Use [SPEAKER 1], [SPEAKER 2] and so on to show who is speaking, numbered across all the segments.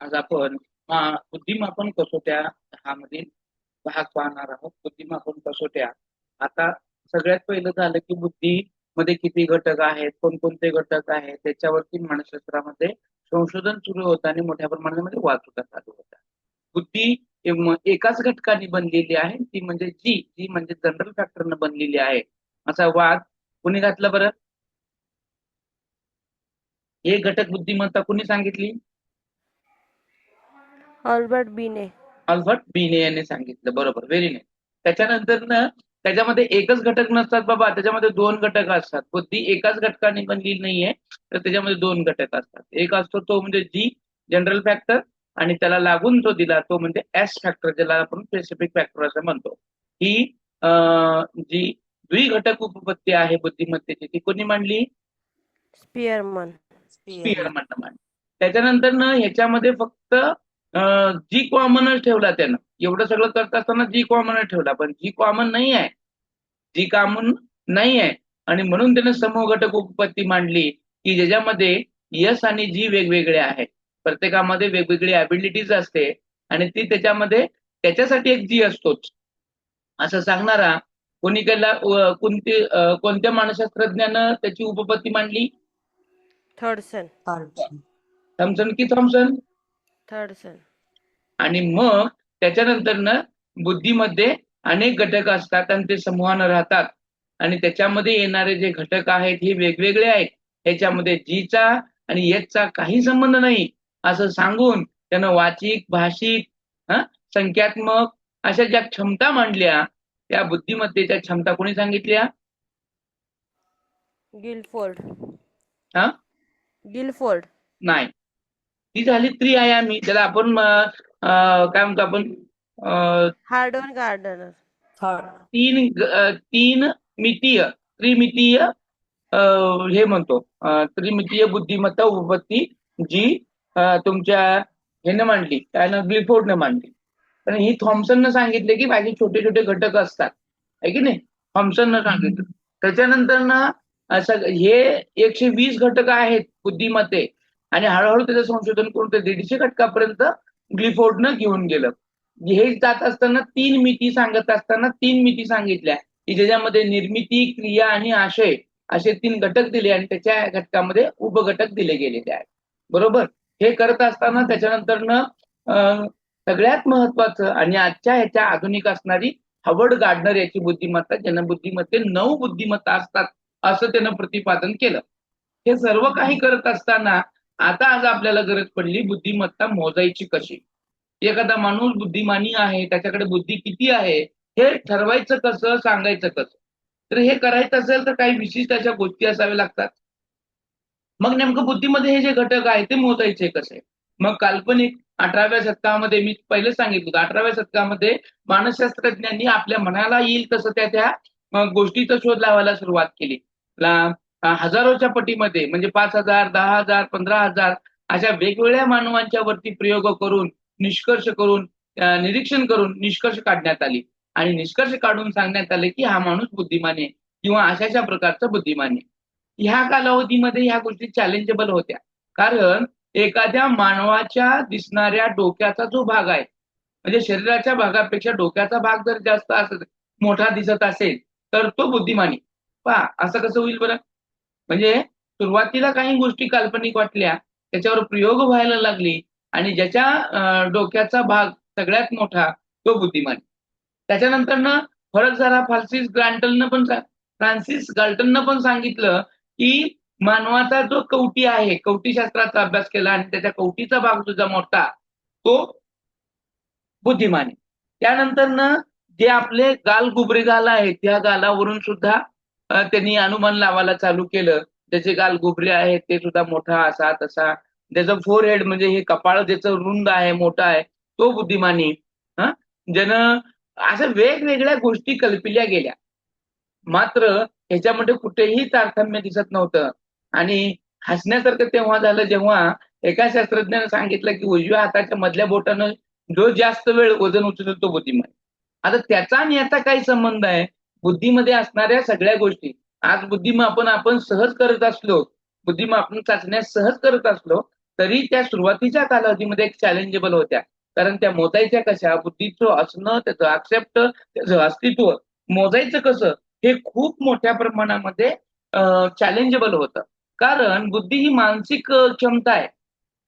[SPEAKER 1] आज आपण बुद्धिमापन कसोट्या हा मधील भाग पाहणार आहोत. बुद्धिमापन कसोट्या. आता सगळ्यात पहिलं झालं की बुद्धी मध्ये किती घटक आहेत, कोणकोणते घटक आहेत, त्याच्यावरती मानसशास्त्रामध्ये संशोधन सुरू होतं आणि मोठ्या प्रमाणामध्ये वाद सुद्धा चालू होता. बुद्धी एकाच घटकाने बनलेली आहे, ती म्हणजे जी म्हणजे जनरल फॅक्टरनं बनलेली आहे, असा वाद कुणी घातला बरं? हे घटक बुद्धिमत्ता कुणी सांगितली?
[SPEAKER 2] ऑल्बर्ट बीने.
[SPEAKER 1] अल्बर्ट बीने यांनी सांगितलं. बरोबर, व्हेरी नाईस. त्याच्यानंतर ना त्याच्यामध्ये एकच घटक नसतात बाबा, त्याच्यामध्ये दोन घटक असतात. बुद्धी एकाच घटकाने बनलेली नाहीये, तर त्याच्यामध्ये दोन घटक असतात. एक असतो तो म्हणजे जी जनरल फॅक्टर, आणि त्याला लागून जो दिला तो म्हणजे एस फॅक्टर, ज्याला आपण स्पेसिफिक फॅक्टर असं म्हणतो. ही जी द्विघटक उपपत्ती आहे बुद्धिमत्तेची, ती कोणी मांडली?
[SPEAKER 2] स्पियरमन.
[SPEAKER 1] स्पीअरमन मांडली. त्याच्यानंतर ना ह्याच्यामध्ये फक्त जी कॉमनच ठेवला त्यानं. एवढं सगळं करत असताना जी कॉमनच ठेवला, पण जी कॉमन नाही आहे, जी कॉमन नाही आहे, आणि म्हणून त्यानं समूह घटक उपपत्ती मांडली की ज्याच्यामध्ये यस आणि जी वेगवेगळे आहेत. प्रत्येकामध्ये वेगवेगळी ॲबिलिटीज असते आणि ती त्याच्यामध्ये त्याच्यासाठी एक जी असतोच असं सांगणारा कोणी केला, कोणत्या मानसशास्त्रज्ञानं त्याची उपपत्ती मांडली?
[SPEAKER 2] थर्डसन.
[SPEAKER 1] थॉम्सन की थॉम्सन?
[SPEAKER 2] थर्डसन.
[SPEAKER 1] आणि मग त्याच्यानंतर ना बुद्धीमध्ये अनेक घटक असतात आणि ते समूहानं राहतात, आणि त्याच्यामध्ये येणारे जे घटक आहेत हे वेगवेगळे आहेत, ह्याच्यामध्ये जीचा आणि एचचा काही संबंध नाही असं सांगून त्यानं वाचिक, भाषिक, संख्यात्मक अशा ज्या क्षमता मांडल्या, त्या बुद्धिमत्तेच्या क्षमता कोणी सांगितल्या?
[SPEAKER 2] गिलफोर्ड.
[SPEAKER 1] हा,
[SPEAKER 2] गिलफोर्ड.
[SPEAKER 1] नाही, ती झाली त्रिआयामी, त्याला आपण काय म्हणतो आपण,
[SPEAKER 2] हार्डन गार्डनर.
[SPEAKER 1] तीन मितीय, त्रिमितीय, हे म्हणतो, त्रिमितीय बुद्धिमत्ता उपपत्ती, जी तुमच्या ह्यानं मांडली, काय ना, गिलफोर्डनं मांडली. पण ही थॉम्सननं सांगितले की बाकी छोटे छोटे घटक असतात, आहे की नाही, थॉम्सननं सांगितलं. त्याच्यानंतर ना असं हे 120 घटक आहेत बुद्धिमत्ते, आणि हळूहळू त्याचं संशोधन करून ते 150 घटकापर्यंत ग्लिफोर्डनं घेऊन गेलं. हे जात असताना तीन मिती सांगत असताना तीन मिती सांगितल्या की ज्याच्यामध्ये निर्मिती, क्रिया आणि आशय असे तीन घटक दिले, आणि त्याच्या घटकामध्ये उपघटक दिले गेलेले आहेत. बरोबर. हे करत असताना त्याच्यानंतर सगळ्यात महत्वाचं आणि आजच्या ह्याच्या आधुनिक असणारी हावर्ड गार्डनर याची बुद्धिमत्ता, ज्यांना बुद्धिमत्ते 9 बुद्धिमत्ता असतात असं त्यानं प्रतिपादन केलं. हे सर्व काही करत असताना आता आज आपल्याला गरज पडली बुद्धिमत्ता मोजायची कशी. एखादा माणूस बुद्धिमानी आहे, त्याच्याकडे बुद्धी किती आहे हे ठरवायचं कसं, सांगायचं कसं. तर हे करायचं असेल तर काही विशिष्ट अशा गोष्टी असाव्या लागतात. मग नेमकं बुद्धीमध्ये हे जे घटक आहे ते मोजायचे कसे. मग काल्पनिक 18व्या शतकामध्ये, मी पहिलं सांगितलं, 18व्या शतकामध्ये मानसशास्त्रज्ञांनी आपल्या मनाला येईल तसं त्या गोष्टीचा शोध लावायला सुरुवात केली. हजारोच्या पटीमध्ये, म्हणजे 5,000, 10,000, 15,000 अशा वेगवेगळ्या मानवांच्या वरती प्रयोग करून, निष्कर्ष करून, निरीक्षण करून निष्कर्ष काढण्यात आली, आणि निष्कर्ष काढून सांगण्यात आले की हा माणूस बुद्धिमान आहे किंवा अशाच्या प्रकारचा बुद्धिमान आहे. ह्या कालावधीमध्ये ह्या गोष्टी चॅलेंजेबल होत्या, कारण एखाद्या मानवाच्या दिसणाऱ्या डोक्याचा जो भाग आहे, म्हणजे शरीराच्या भागापेक्षा डोक्याचा भाग जर जास्त मोठा दिसत असेल तर तो बुद्धिमानी. पहा, असं कसं होईल बरं? म्हणजे सुरुवातीला काही गोष्टी काल्पनिक वाटल्या, त्याच्यावर प्रयोग व्हायला लागली, आणि ज्याच्या डोक्याचा भाग सगळ्यात मोठा तो बुद्धिमानी. त्याच्यानंतर ना फरक झाला. फ्रान्सिस गाल्टननं पण सांगितलं की मानवाचा जो कवटी आहे, कवटीशास्त्राचा अभ्यास केला आणि त्याच्या कवटीचा भाग तुझा मोठा, तो बुद्धिमानी. त्यानंतर ना जे आपले गाल गाल आहेत, त्या गालावरून सुद्धा त्यांनी अनुमान लावायला चालू केलं. त्याचे गाल गुबरे आहेत ते सुद्धा मोठा असा तसा. त्याचं फोरहेड म्हणजे हे कपाळ ज्याचं रुंद आहे, मोठा आहे, तो बुद्धिमानी. हा, ज्यानं अशा वेगवेगळ्या गोष्टी कल्पिल्या गेल्या. मात्र ह्याच्यामध्ये कुठेही तारतम्य दिसत नव्हतं. आणि हसण्यासारखं तेव्हा झालं जेव्हा एका शास्त्रज्ञानं सांगितलं की उजव्या हाताच्या मधल्या बोटानं जो जास्त वेळ वजन उचलतो तो बुद्धिमान. आता त्याचा आणि याचा काही संबंध आहे? बुद्धीमध्ये असणाऱ्या सगळ्या गोष्टी आज बुद्धिमापन आपण सहज करत असलो, बुद्धिमापन चाचण्या सहज करत असलो, तरी त्या सुरुवातीच्या कालावधीमध्ये एक चॅलेंजेबल होत्या. कारण त्या मोजायच्या कशा, बुद्धीचं असणं, त्याचं ऍक्सेप्ट, त्याचं अस्तित्व मोजायचं कसं, हे खूप मोठ्या प्रमाणामध्ये चॅलेंजेबल होतं. कारण बुद्धी ही मानसिक क्षमता आहे.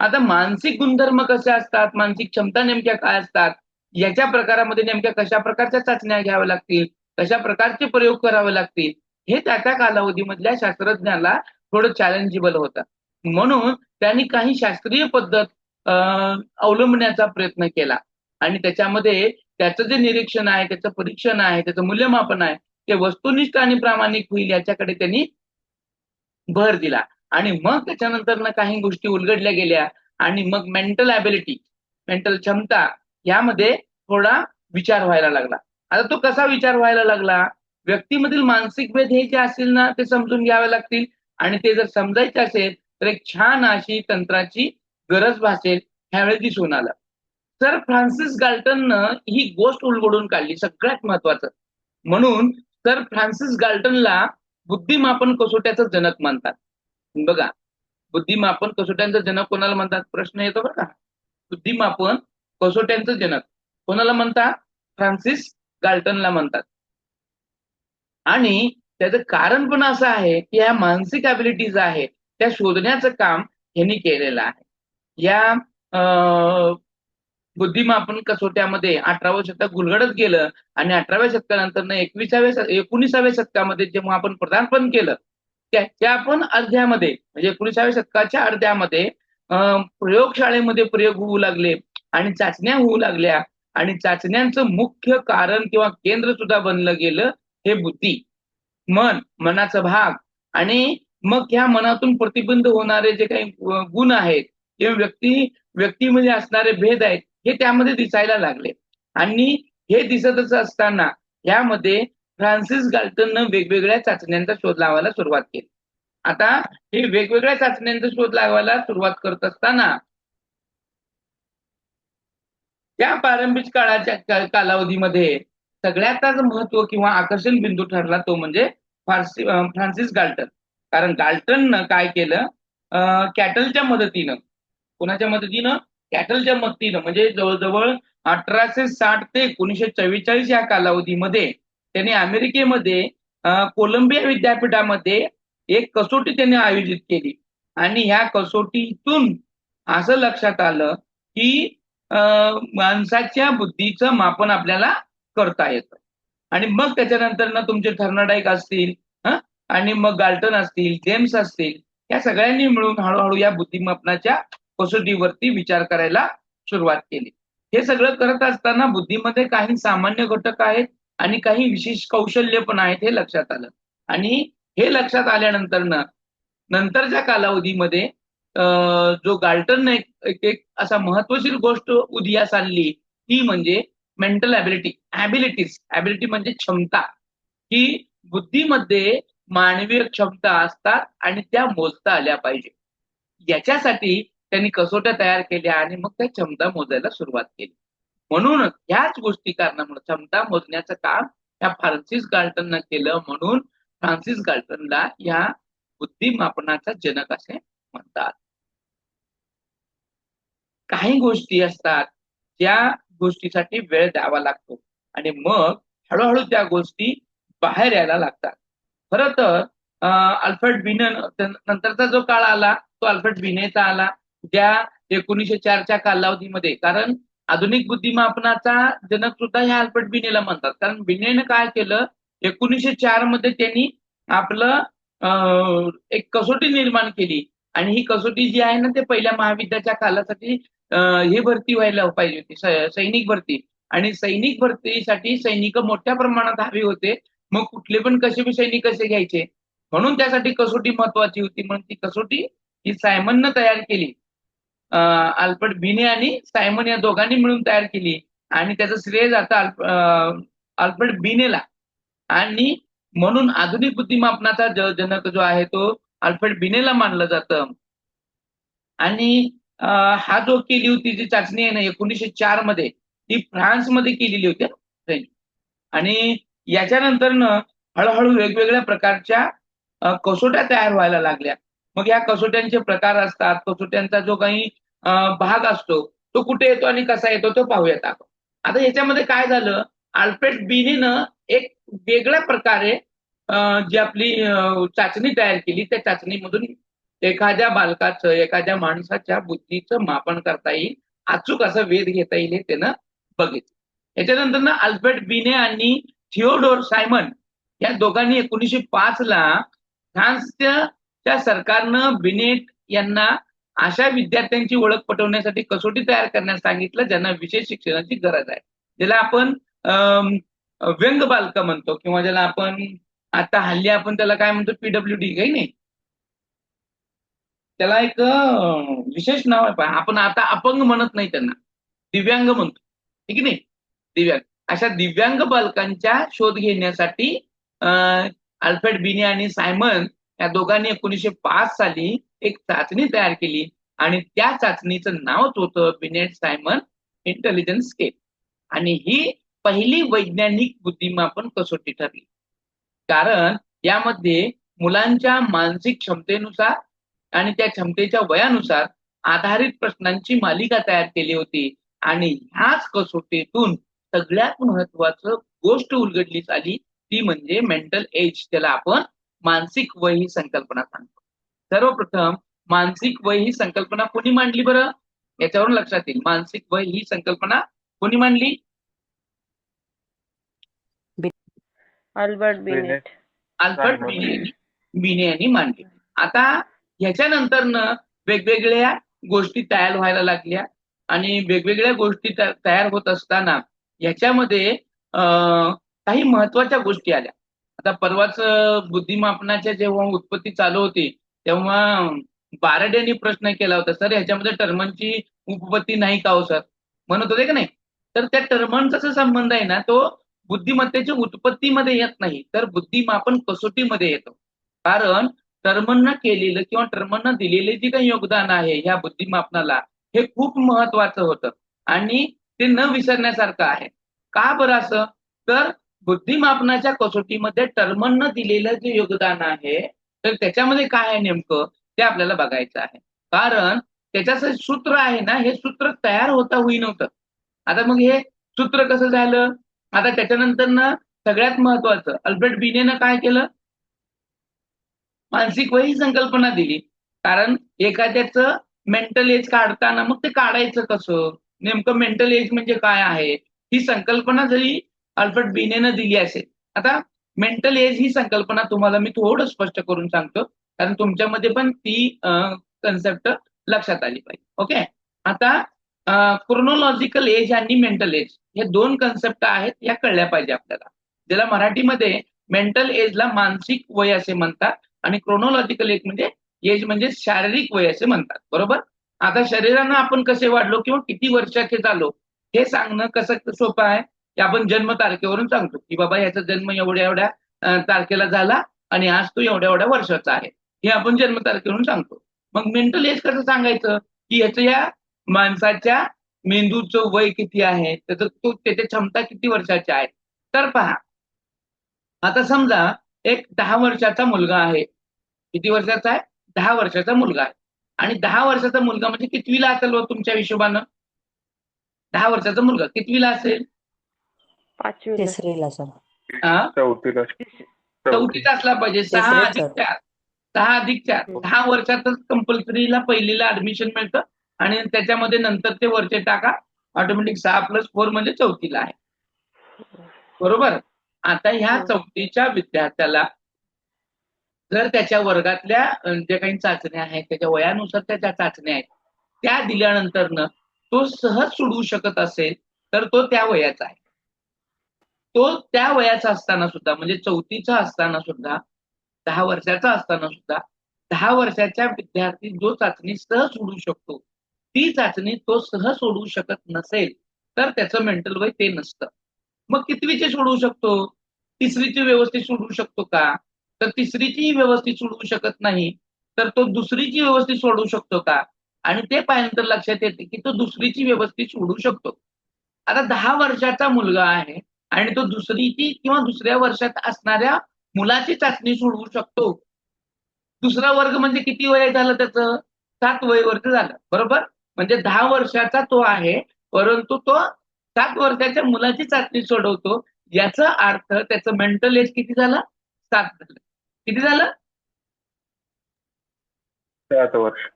[SPEAKER 1] आता मानसिक गुणधर्म कसे असतात, मानसिक क्षमता नेमक्या काय असतात, याच्या प्रकारामध्ये नेमक्या कशा प्रकारच्या चाचण्या घ्याव्या लागतील, कशा प्रकारचे प्रयोग करावे लागतील, हे त्या कालावधीमधल्या शास्त्रज्ञाला थोडं चॅलेंजेबल होतं. म्हणून त्यांनी काही शास्त्रीय पद्धत अवलंबण्याचा प्रयत्न केला आणि त्याच्यामध्ये त्याचं जे निरीक्षण आहे, त्याचं परीक्षण आहे, त्याचं मूल्यमापन आहे, ते वस्तुनिष्ठ आणि प्रामाणिक होईल याच्याकडे त्यांनी भर दिला. आणि मग त्याच्यानंतर काही गोष्टी उलगडल्या गेल्या आणि मग मेंटल ॲबिलिटी, मेंटल क्षमता यामध्ये थोडा विचार व्हायला लागला. आता तो कसा विचार व्हायला लागला, व्यक्तीमधील मानसिक भेद हे जे असतील ना, ते समजून घ्यावे लागतील आणि ते जर समजायचे असेल तर एक छान अशी तंत्राची गरज भासेल, ह्यावेळी दिसून आलं. सर फ्रान्सिस गाल्टननं ही गोष्ट उलगडून काढली, सगळ्यात महत्वाचं. म्हणून सर फ्रान्सिस गाल्टनला बुद्धिमापन कसोट्याचं जनक मानतात. बघा, बुद्धिमापन कसोट्यांचा जनक कोणाला म्हणतात, प्रश्न येतो बरं का. बुद्धिमापन कसोट्यांचं जनक कोणाला म्हणतात, फ्रान्सिस गाल्टनला म्हणतात. आणि त्याचं कारण पण असं आहे की ह्या मानसिक ॲबिलिटीज आहे त्या शोधण्याचं काम यांनी केलेलं आहे. या बुद्धिमापन कसोट्यामध्ये 18वं शतक उलगडत गेलं आणि 18व्या शतकानंतर 19व्या शतकामध्ये जेव्हा आपण पदार्पण केलं, त्या आपण अर्ध्यामध्ये म्हणजे 19व्या शतकाच्या अर्ध्यामध्ये प्रयोगशाळेमध्ये प्रयोग होऊ लागले आणि चाचण्या होऊ लागल्या आणि चाचण्यांचं मुख्य कारण किंवा केंद्र सुद्धा बनलं गेलं हे बुद्धी, मनाचा भाग. आणि मग ह्या मनातून प्रतिबिंब होणारे जे काही गुण आहेत किंवा व्यक्तीमध्ये असणारे भेद आहेत हे त्यामध्ये दिसायला लागले. आणि हे दिसतच असताना यामध्ये फ्रान्सिस गाल्टननं वेगवेगळ्या चाचण्यांचा शोध लावायला सुरुवात केली. आता हे वेगवेगळ्या चाचण्यांचा शोध लावायला सुरुवात करत असताना त्या प्रारंभिक काळाच्या कालावधीमध्ये सगळ्यातच महत्व किंवा आकर्षण बिंदू ठरला तो म्हणजे फ्रान्सिस गाल्टन. कारण गाल्टननं काय केलं, कॅटलच्या मदतीनं, कोणाच्या मदतीनं, कॅटलच्या मदतीनं, म्हणजे जवळजवळ 1860 ते 1944 या कालावधीमध्ये त्यांनी अमेरिकेमध्ये कोलंबिया विद्यापीठामध्ये एक कसोटी त्यांनी आयोजित केली आणि ह्या कसोटीतून असं लक्षात आलं की माणसाच्या बुद्धीचं मापन आपल्याला करता येतं. आणि मग त्याच्यानंतर तुमचे थर्नडाईक असतील आणि मग गाल्टन असतील, जेम्स असतील, या सगळ्यांनी मिळून हळूहळू या बुद्धिमापनाच्या कसोटीवरती विचार करायला सुरुवात केली. हे सगळं करत असताना बुद्धीमध्ये काही सामान्य घटक आहेत आणि काही विशेष कौशल्य पण आहेत हे लक्षात आलं. आणि हे लक्षात आल्यानंतर नंतरच्या कालावधीमध्ये जो गाल्टनने एक असा महत्वशीर गोष्ट उदयास आणली ती म्हणजे मेंटल ॲबिलिटी म्हणजे क्षमता, की बुद्धीमध्ये मानवीय क्षमता असतात आणि त्या मोजता आल्या पाहिजे. याच्यासाठी त्यांनी कसोट्या तयार केल्या आणि मग त्या क्षमता मोजायला सुरुवात केली. म्हणून ह्याच गोष्टी कारणामुळे क्षमता मोजण्याचं काम या फ्रान्सिस गाल्टननं केलं. म्हणून फ्रान्सिस गाल्टनला या बुद्धिमापनाचा जनक असे म्हणतात. काही गोष्टी असतात ज्या गोष्टीसाठी वेळ द्यावा लागतो आणि मग हळूहळू त्या गोष्टी बाहेर यायला लागतात. खरं तर अल्फ्रेड बिने नंतरचा जो काळ आला तो अल्फ्रेड बिनेचा आला, ज्या 1904च्या कालावधीमध्ये. कारण आधुनिक बुद्धिमापनाचा जनक सुद्धा ह्या अल्फ्रेड बिनेला म्हणतात. कारण बिनेनं काय केलं, 1904 मध्ये त्यांनी आपलं एक कसोटी निर्माण केली आणि ही कसोटी जी आहे ना ते पहिल्या महायुद्धाच्या कालासाठी हे भरती व्हायला पाहिजे होती, सैनिक भरती. आणि सैनिक भरतीसाठी सैनिक मोठ्या प्रमाणात हवे होते. मग कुठले पण कसे सैनिक कसे घ्यायचे, म्हणून त्यासाठी कसोटी महत्वाची होती. म्हणून ती कसोटी ही सायमननं तयार केली. अल्फ्रेड बिने आणि सायमन या दोघांनी मिळून तयार केली आणि त्याचं श्रेय जातं अल्फ्रेड बिनेला. आणि म्हणून आधुनिक बुद्धिमापनाचा जनक जो आहे तो अल्फ्रेड बिनेला मानलं जातं. आणि हा जो केली होती जी चाचणी आहे ना 1904 मध्ये, ती फ्रान्समध्ये केलेली होती. आणि याच्यानंतर हळूहळू वेगवेगळ्या प्रकारच्या कसोट्या तयार व्हायला लागल्या मग या कसोट्यांचे प्रकार असतात, कसोट्यांचा जो काही भाग असतो तो कुठे येतो आणि कसा येतो तो पाहूयात आपण. आता याच्यामध्ये काय झालं, अल्फ्रेड बीनेनं एक वेगळ्या प्रकारे जी आपली चाचणी तयार केली, त्या चाचणीमधून एखाद्या बालकाचं, एखाद्या माणसाच्या बुद्धीचं मापन करता येईल, अचूक असं वेध घेता येईल हे त्यानं बघितलं. याच्यानंतर ना अल्फ्रेड बिने आणि थिओडोर सायमन या दोघांनी 1905 ला फ्रान्सच्या सरकारनं बिनेट यांना अशा विद्यार्थ्यांची ओळख पटवण्यासाठी कसोटी तयार करण्यास सांगितलं ज्यांना विशेष शिक्षणाची गरज आहे, ज्याला आपण व्यंग बालक म्हणतो, किंवा ज्याला आपण आता हल्ली आपण त्याला काय म्हणतो, पीडब्ल्यूडी, काही नाही, त्याला एक विशेष नाव आहे. आपण आता अपंग म्हणत नाही, त्यांना दिव्यांग म्हणतो, ठीक नाही, दिव्यांग. अशा दिव्यांग बालकांच्या शोध घेण्यासाठी अल्फ्रेड बिने आणि सायमन या दोघांनी 1905 साली एक चाचणी तयार केली आणि त्या चाचणीचं नावच होतं बिनेट सायमन इंटेलिजन्स स्केल. आणि ही पहिली वैज्ञानिक बुद्धिमापन कसोटी ठरली, कारण यामध्ये मुलांच्या मानसिक क्षमतेनुसार आणि त्या क्षमतेच्या वयानुसार आधारित प्रश्नांची मालिका तयार केली होती. आणि ह्याच कसोटीतून सगळ्यात महत्वाचं गोष्ट उलगडली आली, ती म्हणजे मेंटल एज, ज्याला आपण मानसिक वय ही संकल्पना सांगतो. सर्वप्रथम मानसिक वय ही संकल्पना कोणी मांडली बरं, याच्यावरून लक्षात येईल. मानसिक वय ही संकल्पना कोणी मांडली?
[SPEAKER 2] Albert beneath.
[SPEAKER 1] अल्बर्ट बिने यांनी मांडली. आता ह्याच्यानंतर वेगवेगळ्या गोष्टी तयार व्हायला लागल्या आणि वेगवेगळ्या गोष्टी तयार होत असताना ह्याच्यामध्ये काही महत्वाच्या गोष्टी आल्या. आता परवाच बुद्धिमापनाच्या जेव्हा उत्पत्ती चालू होती तेव्हा बारडेंनी प्रश्न केला होता, सर ह्याच्यामध्ये टर्मनची उपपत्ती नाही का हो सर, म्हणत होते का नाही. तर त्या टर्मनचा संबंध आहे ना, तो बुद्धिमत्तेच्या उत्पत्तीमध्ये येत नाही, तर बुद्धिमापन कसोटीमध्ये येतो. कारण टर्मननं केलेलं किंवा टर्मननं दिलेले जे काही योगदान आहे ह्या बुद्धिमापनाला, हे खूप महत्वाचं होतं आणि ते न विसरण्यासारखं आहे. का बरं असं, तर बुद्धिमापनाच्या कसोटीमध्ये टर्मननं दिलेलं जे योगदान आहे तर त्याच्यामध्ये काय आहे नेमकं ते आपल्याला बघायचं आहे. कारण त्याच्याचं सूत्र आहे ना, हे सूत्र तयार होता होई नव्हतं. आता मग हे सूत्र कसं झालं, आता त्याच्यानंतर ना सगळ्यात महत्वाचं अल्फ्रेड बिनेनं काय केलं, मानसिक वय ही संकल्पना दिली. कारण एखाद्याचं मेंटल एज काढताना मग ते काढायचं कसं, नेमकं मेंटल एज म्हणजे काय आहे, ही संकल्पना जरी अल्फ्रेड बिनेनं दिली असेल. आता मेंटल एज ही संकल्पना तुम्हाला मी थोडं स्पष्ट करून सांगतो, कारण तुमच्यामध्ये पण ती कन्सेप्ट लक्षात आली पाहिजे. ओके, आता क्रोनॉलॉजिकल एज आणि मेंटल एज हे दोन कन्सेप्ट आहेत, या कळल्या पाहिजे आपल्याला. ज्याला मराठीमध्ये मेंटल एजला मानसिक वय असे म्हणतात आणि क्रोनॉलॉजिकल एज म्हणजे शारीरिक वय असे म्हणतात, बरोबर. आता शरीरानं आपण कसे वाढलो किंवा किती वर्षाचे झालो हे सांगणं कसं सोपं आहे, की आपण जन्म तारखेवरून सांगतो की बाबा याचा जन्म एवढ्या एवढ्या तारखेला झाला आणि आज तो एवढ्या एवढ्या वर्षाचा आहे, हे आपण जन्म तारखेवरून सांगतो. मग मेंटल एज कसं सांगायचं, की याचं या माणसाच्या मेंदूचं वय किती आहे, त्याच्या क्षमता किती वर्षाच्या आहेत. तर पहा, आता समजा एक 10 वर्षाचा मुलगा आहे. किती वर्षाचा आहे? 10 वर्षाचा मुलगा आहे. आणि 10 वर्षाचा मुलगा म्हणजे कितवीला असेल हो तुमच्या हिशोबानं? 10 वर्षाचा मुलगा कितवीला असेल?
[SPEAKER 2] 5वीला.
[SPEAKER 1] चौथीचा असला पाहिजे. 6 अधिक 4, 6 अधिक 4, 10 वर्षातच कंपल्सरीला पहिलीला ऍडमिशन मिळतं आणि त्याच्यामध्ये नंतर ते वरचे टाका, ऑटोमॅटिक 6+4 म्हणजे चौथीला आहे, बरोबर. आता ह्या चौथीच्या विद्यार्थ्याला जर त्याच्या वर्गातल्या जे काही चाचण्या आहेत त्याच्या वयानुसार त्या चाचण्या आहेत त्या दिल्यानंतर तो सहज सोडवू शकत असेल तर तो त्या वयाचा आहे. तो त्या वयाचा असताना सुद्धा म्हणजे चौथीचा असताना सुद्धा, 10 वर्षाचा असताना सुद्धा 10 वर्षाच्या विद्यार्थी जो चाचणी सहज सोडवू शकतो, ती चाचणी तो सहज सोडवू शकत नसेल तर त्याचं मेंटल वय ते नसतं. मग कितवीचे सोडवू शकतो? तिसरीची व्यवस्थित सोडवू शकतो का? तर तिसरीची व्यवस्थित सोडवू शकत नाही, तर तो दुसरीची व्यवस्थित सोडवू शकतो का? आणि ते पाहिल्यानंतर लक्षात येते की तो दुसरीची व्यवस्थित सोडवू शकतो. आता 10 वर्षाचा मुलगा आहे आणि तो दुसरीची किंवा दुसऱ्या वर्षात असणाऱ्या मुलाची चाचणी सोडवू शकतो, दुसरा वर्ग म्हणजे किती वय झालं त्याचं? 7 वय वर्ग झालं, बरोबर. म्हणजे 10 वर्षाचा तो आहे, परंतु तो 7 वर्षाच्या मुलाची चाचणी सोडवतो. याचा अर्थ त्याचं मेंटल एज किती झालं? 7 झालं. किती झालं?
[SPEAKER 3] 7 वर्ष.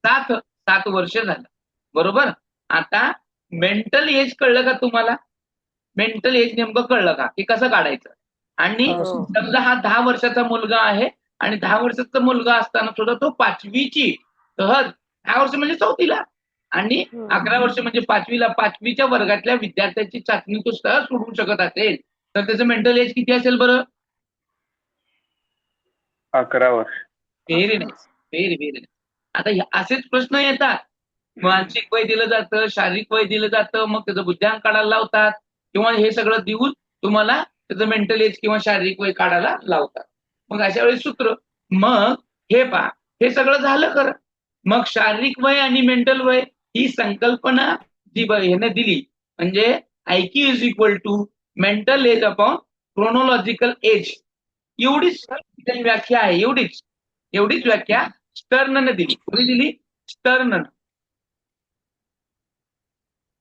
[SPEAKER 1] 7 वर्ष झालं, बरोबर. आता मेंटल एज कळलं का तुम्हाला? मेंटल एज नेमकं कळलं का की कसं काढायचं? आणि समजा हा 10 वर्षाचा मुलगा आहे आणि 10 वर्षाचा मुलगा असताना सुद्धा तो 5वीची सहज 10 वर्ष म्हणजे 4थीला आणि 11 वर्ष म्हणजे 5वीला 5वीच्या वर्गातल्या विद्यार्थ्याची चाचणी तो सहज सोडवू शकत असेल तर त्याचं मेंटल एज किती असेल बरं?
[SPEAKER 3] 11 वर्ष.
[SPEAKER 1] Very nice, very very. आता असेच प्रश्न येतात. मानसिक वय दिलं जातं, शारीरिक वय दिलं जातं, मग त्याचं बुद्ध्यांक काढायला लावतात किंवा हे सगळं देऊन तुम्हाला त्याचं मेंटल एज किंवा शारीरिक वय काढायला लावतात. मग अशा वेळी सूत्र मग हे पहा, हे सगळं झालं खरं. मग शारीरिक वय आणि मेंटल वय ही संकल्पना जी ह्याने दिली म्हणजे IQ is equal to mental age upon chronological age, एवढीच व्याख्या आहे. एवढीच व्याख्या स्टर्नने दिली. कोणी दिली? स्टर्न.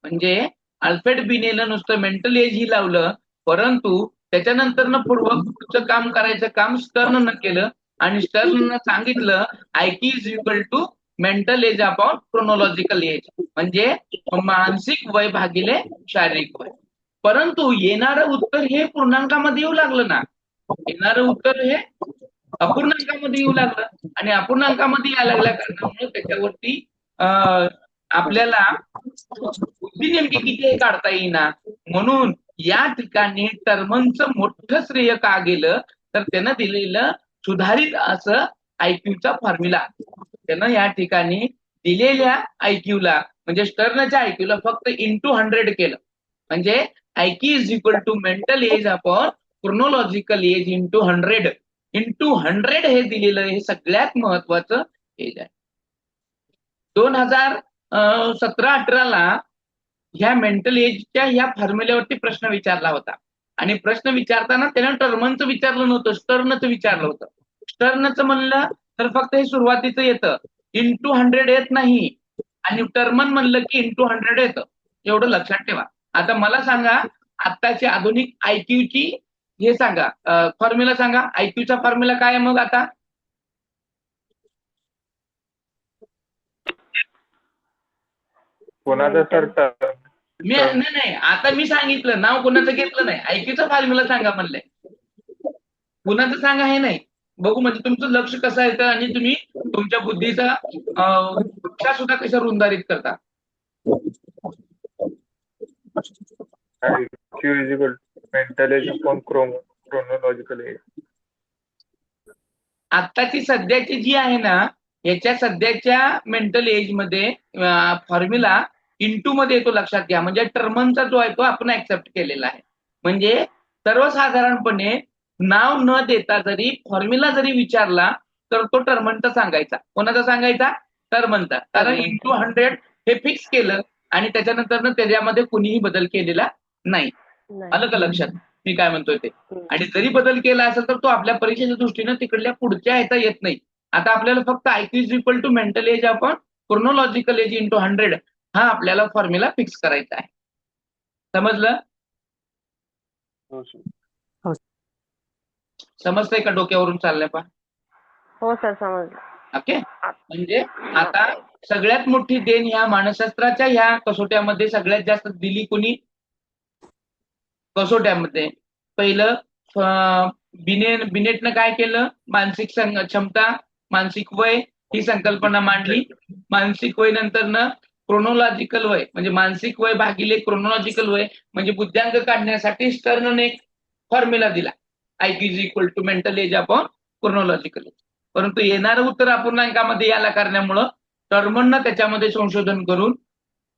[SPEAKER 1] म्हणजे अल्फ्रेड बिनेलं नुसतं मेंटल एज ही लावलं, परंतु त्याच्यानंतर पुढचं काम करायचं काम स्टर्न केलं आणि स्टर्न सांगितलं IQ is equal to mental age upon chronological age, म्हणजे मानसिक वय भागिले शारीरिक वय. परंतु येणारं उत्तर हे पूर्णांकामध्ये येऊ लागलं ना. येणारं उत्तर हे अपूर्णांकामध्ये येऊ लागलं आणि अपूर्णांकामध्ये यायला लागल्या कारणामुळे त्याच्यावरती आपल्याला बुद्धी नेमकी किती हे काढता येईना. म्हणून या ठिकाणी टर्मनचं मोठं श्रेय का गेलं तर त्यानं दिलेलं सुधारित असं IQचा फॉर्म्युला. त्यानं या ठिकाणी दिलेल्या IQला म्हणजे स्टर्नच्या IQला फक्त इंटू 100 केलं. म्हणजे IQ is equal to mental age upon chronological age into 100. Into 100 हे दिलेलं हे सगळ्यात महत्वाचं एज आहे. 2017-18ला ह्या मेंटल एजच्या ह्या फॉर्म्युल्यावरती प्रश्न विचारला होता आणि प्रश्न विचारताना त्यानं टर्मनचं विचारलं नव्हतं, स्टर्नचं विचारलं होतं. स्टर्नचं म्हणलं तर फक्त हे सुरुवातीचं येतं, इंटू 100 येत नाही आणि टर्मन म्हणलं की इंटू 100 येतं. एवढं लक्षात ठेवा. आता मला सांगा आत्ताची आधुनिक IQची हे सांगा फॉर्म्युला सांगा. IQचा फॉर्म्युला काय आहे मग आता?
[SPEAKER 3] कोणाचं सर टर्म?
[SPEAKER 1] नाही आता मी सांगितलं, नाव कोणाचं घेतलं नाही. IQचा फॉर्म्युला सांगा म्हणलंय. कुणाचं सांगा हे नाही. बघू म्हणजे तुमचं लक्ष कसं येतं आणि तुम्ही तुमच्या बुद्धीचा कक्षा सुद्धा कशा रुंदारीत करता.
[SPEAKER 3] IQ is equal to mental age upon chronological age.
[SPEAKER 1] आत्ताची सध्याची जी आहे ना याच्या सध्याच्या मेंटल एज मध्ये फॉर्म्युला इंटू मध्ये येतो. लक्षात घ्या. म्हणजे टर्मनचा जो आहे तो आपण ऍक्सेप्ट केलेला आहे. म्हणजे सर्वसाधारणपणे नाव न देता जरी फॉर्म्युला जरी विचारला तर तो टर्मनचा सांगायचा. कोणाचा सांगायचा? टर्मनचा. कारण इंटू 100 हे फिक्स केलं आणि त्याच्यानंतर त्याच्यामध्ये कुणीही बदल केलेला नाही. आलं का लक्षात मी काय म्हणतोय ते? आणि जरी बदल केला असेल तर तो आपल्या परीक्षेच्या दृष्टीनं तिकडल्या पुढच्या ह्याचा येत नाही. आता आपल्याला फक्त IQ is equal to mental age upon chronological age into 100 हा आपल्याला फॉर्म्युला फिक्स करायचा आहे. समजलं? समजतंय का? डोक्यावरून चाललंय पा?
[SPEAKER 2] हो सर समजलं.
[SPEAKER 1] ओके. म्हणजे आता सगळ्यात मोठी देण ह्या मानसशास्त्राच्या ह्या कसोट्यामध्ये सगळ्यात जास्त दिली कुणी? कसोट्यामध्ये पहिलं बिनेटनं काय केलं? मानसिक क्षमता, मानसिक वय ही संकल्पना मांडली. मानसिक वय नंतरनं क्रोनॉलॉजिकल वय म्हणजे मानसिक वय भागिले क्रोनॉलॉजिकल वय म्हणजे बुद्ध्यांक काढण्यासाठी स्टर्नने एक फॉर्म्युला दिला. IQ is equal to mental age upon chronological age. परंतु येणारं उत्तर अपूर्णांकामध्ये याला करण्यामुळं टर्मननं त्याच्यामध्ये संशोधन करून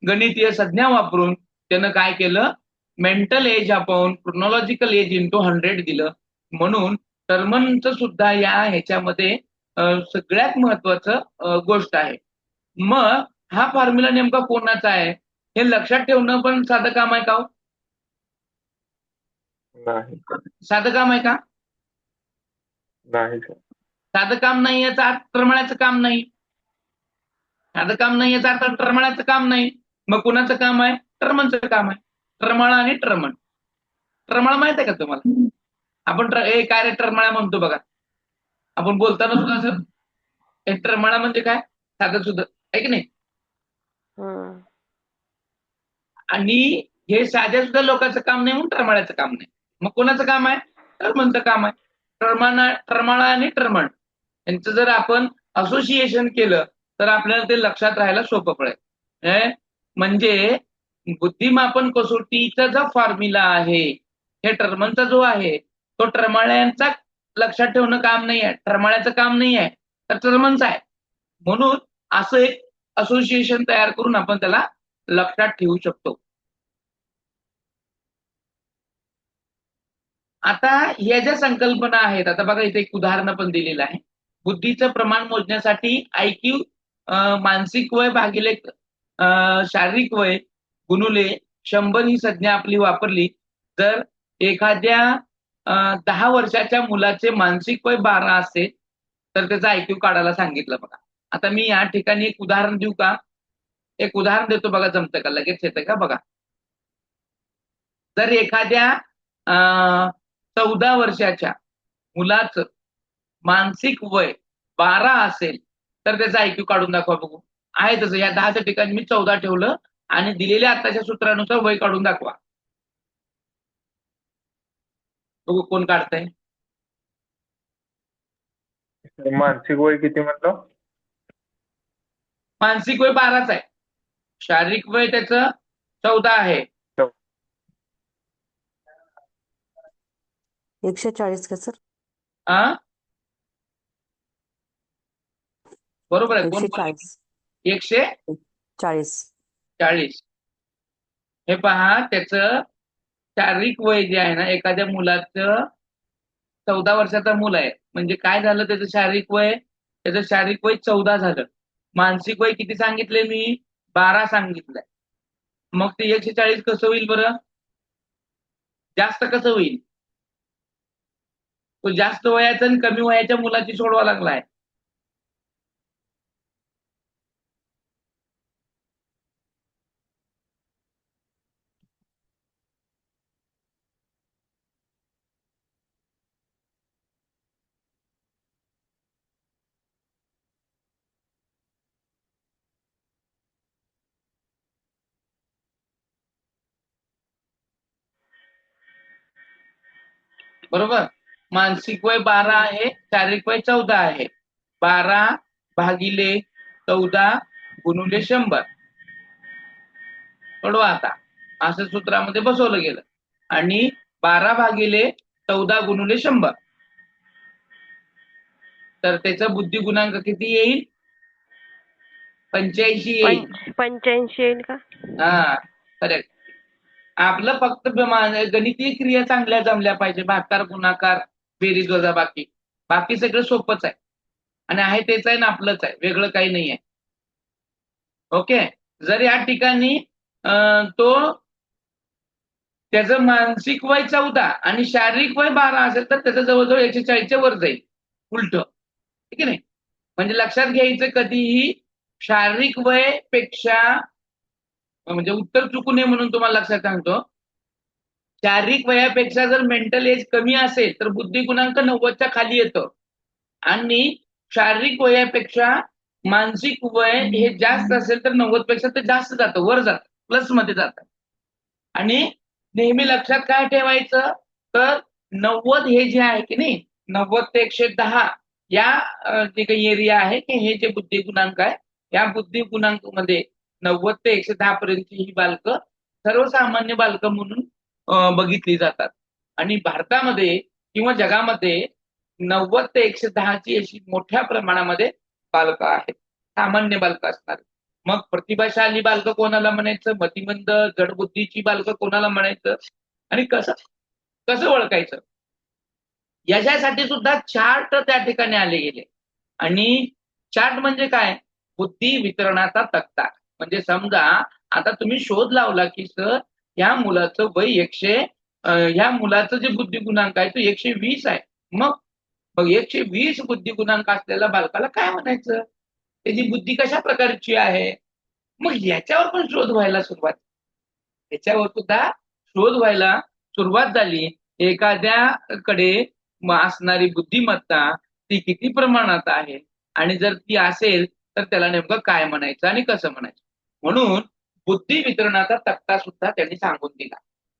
[SPEAKER 1] गणितीय संज्ञा वापरून त्यानं काय केलं? Mental age upon chronological age into 100 दिलं. म्हणून टर्मनचं सुद्धा या ह्याच्यामध्ये सगळ्यात महत्वाचं गोष्ट आहे. मग हा फॉर्म्युला नेमका कोणाचा आहे हे लक्षात ठेवणं पण साधं काम आहे का?
[SPEAKER 3] नाही.
[SPEAKER 1] साधं काम आहे का?
[SPEAKER 3] नाही.
[SPEAKER 1] साधं काम नाही याचा अर्थ टळमळाचं काम नाही. साधं काम नाही याचा अर्थ टळमळाचं काम नाही. मग कुणाचं काम आहे? टर्मनचं काम आहे. टळमळ आणि टर्मन. टळमळ माहित आहे का तुम्हाला? आपण काय रे टळमळा म्हणतो बघा. आपण बोलताना सुद्धा असं टळमळा म्हणजे काय? साधं सुद्धा आहे की नाही?
[SPEAKER 2] हम्म.
[SPEAKER 1] आणि हे साध्या सुद्धा लोकांचं काम नाही म्हणून टळमळाचं काम नाही. मग कोणाचं काम आहे? टर्मनचं काम आहे. टळमळ आणि टर्मन यांचं जर आपण असोसिएशन केलं तर आपल्याला ते लक्षात राहायला सोपं पडेल. म्हणजे बुद्धिमापन कसोटीचा जो फॉर्म्युला आहे, हे टर्मनचा जो आहे तो टर्मळ्यांचा लक्षात ठेवणं काम नाही आहे, टर्मळ्याचं काम नाही आहे, तर टर्मनचं आहे. म्हणून असं एक असोसिएशन तयार करून आपण त्याला लक्षात ठेवू शकतो. आता ह्या ज्या संकल्पना आहेत, आता बघा इथे एक उदाहरण पण दिलेलं आहे. बुद्धीचं प्रमाण मोजण्यासाठी IQ मानसिक वय भागिले शारीरिक वय गुणुले 100 ही संज्ञा आपली वापरली. जर एखाद्या 10 वर्षाच्या मुलाचे मानसिक वय 12 असेल तर त्याचा IQ काढायला सांगितलं बघा. आता मी या ठिकाणी एक उदाहरण देऊ का? एक उदाहरण देतो बघा, जमतं का? लगेच येतं का? बघा, जर एखाद्या 14 वर्षाच्या मुलाचं मानसिक वय 12 असेल तर त्याचा IQ काढून दाखवा बघू. आहे तसं या 10च्या ठिकाणी मी 14 ठेवलं आणि दिलेल्या आताच्या सूत्रानुसार वय काढून दाखवा. बघू कोण काढतंय.
[SPEAKER 3] मानसिक वय किती म्हणलं?
[SPEAKER 1] मानसिक वय 12च आहे. शारीरिक वय त्याचं 14 आहे.
[SPEAKER 4] 140 का सर?
[SPEAKER 1] बरोबर आहे. कोण?
[SPEAKER 4] 140.
[SPEAKER 1] 140. हे पहा, त्याचं शारीरिक वय जे आहे ना, एखाद्या मुलाचं 14 वर्षाचा मूल आहे म्हणजे काय झालं? त्याचं शारीरिक वय 14 झालं. मानसिक वय किती सांगितले मी? 12 सांगितलंय. मग ते 140 कसं होईल बरं? जास्त कसं होईल? तो जास्त वयाचा आणि कमी वयाच्या मुलाची सोडवा लागलाय. बरोबर. मानसिक वय 12 आहे, शारीरिक वय 14 आहे. 12 भागिले 14 गुणुले 100. सोडवा आता. असं सूत्रामध्ये बसवलं गेलं. आणि 12 भागिले 14 गुणुले 100 तर त्याचा बुद्धी गुणांक किती येईल? 85 येईल.
[SPEAKER 2] 85 येईल का?
[SPEAKER 1] हा, करेक्ट. आपलं फक्त गणितीय क्रिया चांगल्या जमल्या पाहिजे. भागाकार, गुणाकार, बेरीज, वजाबाकी, बाकी सगळं सोपंच आहे. आणि आहे तेच आहे ना, आपलंच आहे, वेगळं काही नाही आहे. ओके. जर या ठिकाणी तो त्याचं मानसिक वय 14 आणि शारीरिक वय 12 असेल तर त्याचं जवळजवळ 140च्या वर जाईल, उलट. ठीक आहे नाही? म्हणजे लक्षात घ्यायचं, कधीही शारीरिक वय पेक्षा, म्हणजे उत्तर चुकू नये म्हणून तुम्हाला लक्षात सांगतो, शारीरिक वयापेक्षा जर मेंटल एज कमी असेल तर बुद्धी गुणांक 90च्या खाली येतं. आणि शारीरिक वयापेक्षा मानसिक वय हे जास्त असेल तर 90 पेक्षा ते जास्त जातं, वर जातं, प्लस मध्ये जातं. आणि नेहमी लक्षात काय ठेवायचं, तर 90 हे जे आहे की नाही, 90 ते 110 या जे काही एरिया आहे की हे जे बुद्धी गुणांक आहे, या बुद्धी गुणांक मध्ये 90 ते 110 पर्यंतची ही बालकं सर्वसामान्य बालकं म्हणून बघितली जातात. आणि भारतामध्ये किंवा जगामध्ये 90 ते 110ची अशी मोठ्या प्रमाणामध्ये बालकं आहेत, सामान्य बालकं असणार. मग प्रतिभाशाली बालकं कोणाला म्हणायचं, मतिमंद जडबुद्धीची बालकं कोणाला म्हणायचं, आणि कसं ओळखायचं, याच्यासाठी सुद्धा चार्ट त्या ठिकाणी आले गेले. आणि चार्ट म्हणजे काय? बुद्धी वितरणाचा तक्ता. म्हणजे समजा आता तुम्ही शोध लावला की सर या मुलाचं वय ह्या मुलाचं जे बुद्धी गुणांक आहे तो 120 आहे. मग मग 120 बुद्धिगुणांक असलेल्या बालकाला काय म्हणायचं? त्याची बुद्धी कशा प्रकारची आहे? मग याच्यावर पण शोध व्हायला सुरुवात, याच्यावर सुद्धा शोध व्हायला सुरुवात झाली. एखाद्याकडे असणारी बुद्धिमत्ता ती किती प्रमाणात आहे आणि जर ती असेल तर त्याला नेमकं काय म्हणायचं आणि कसं म्हणायचं. म्हणून बुद्धी वितरणाचा तक्ता सुद्धा त्यांनी सांगून दिला.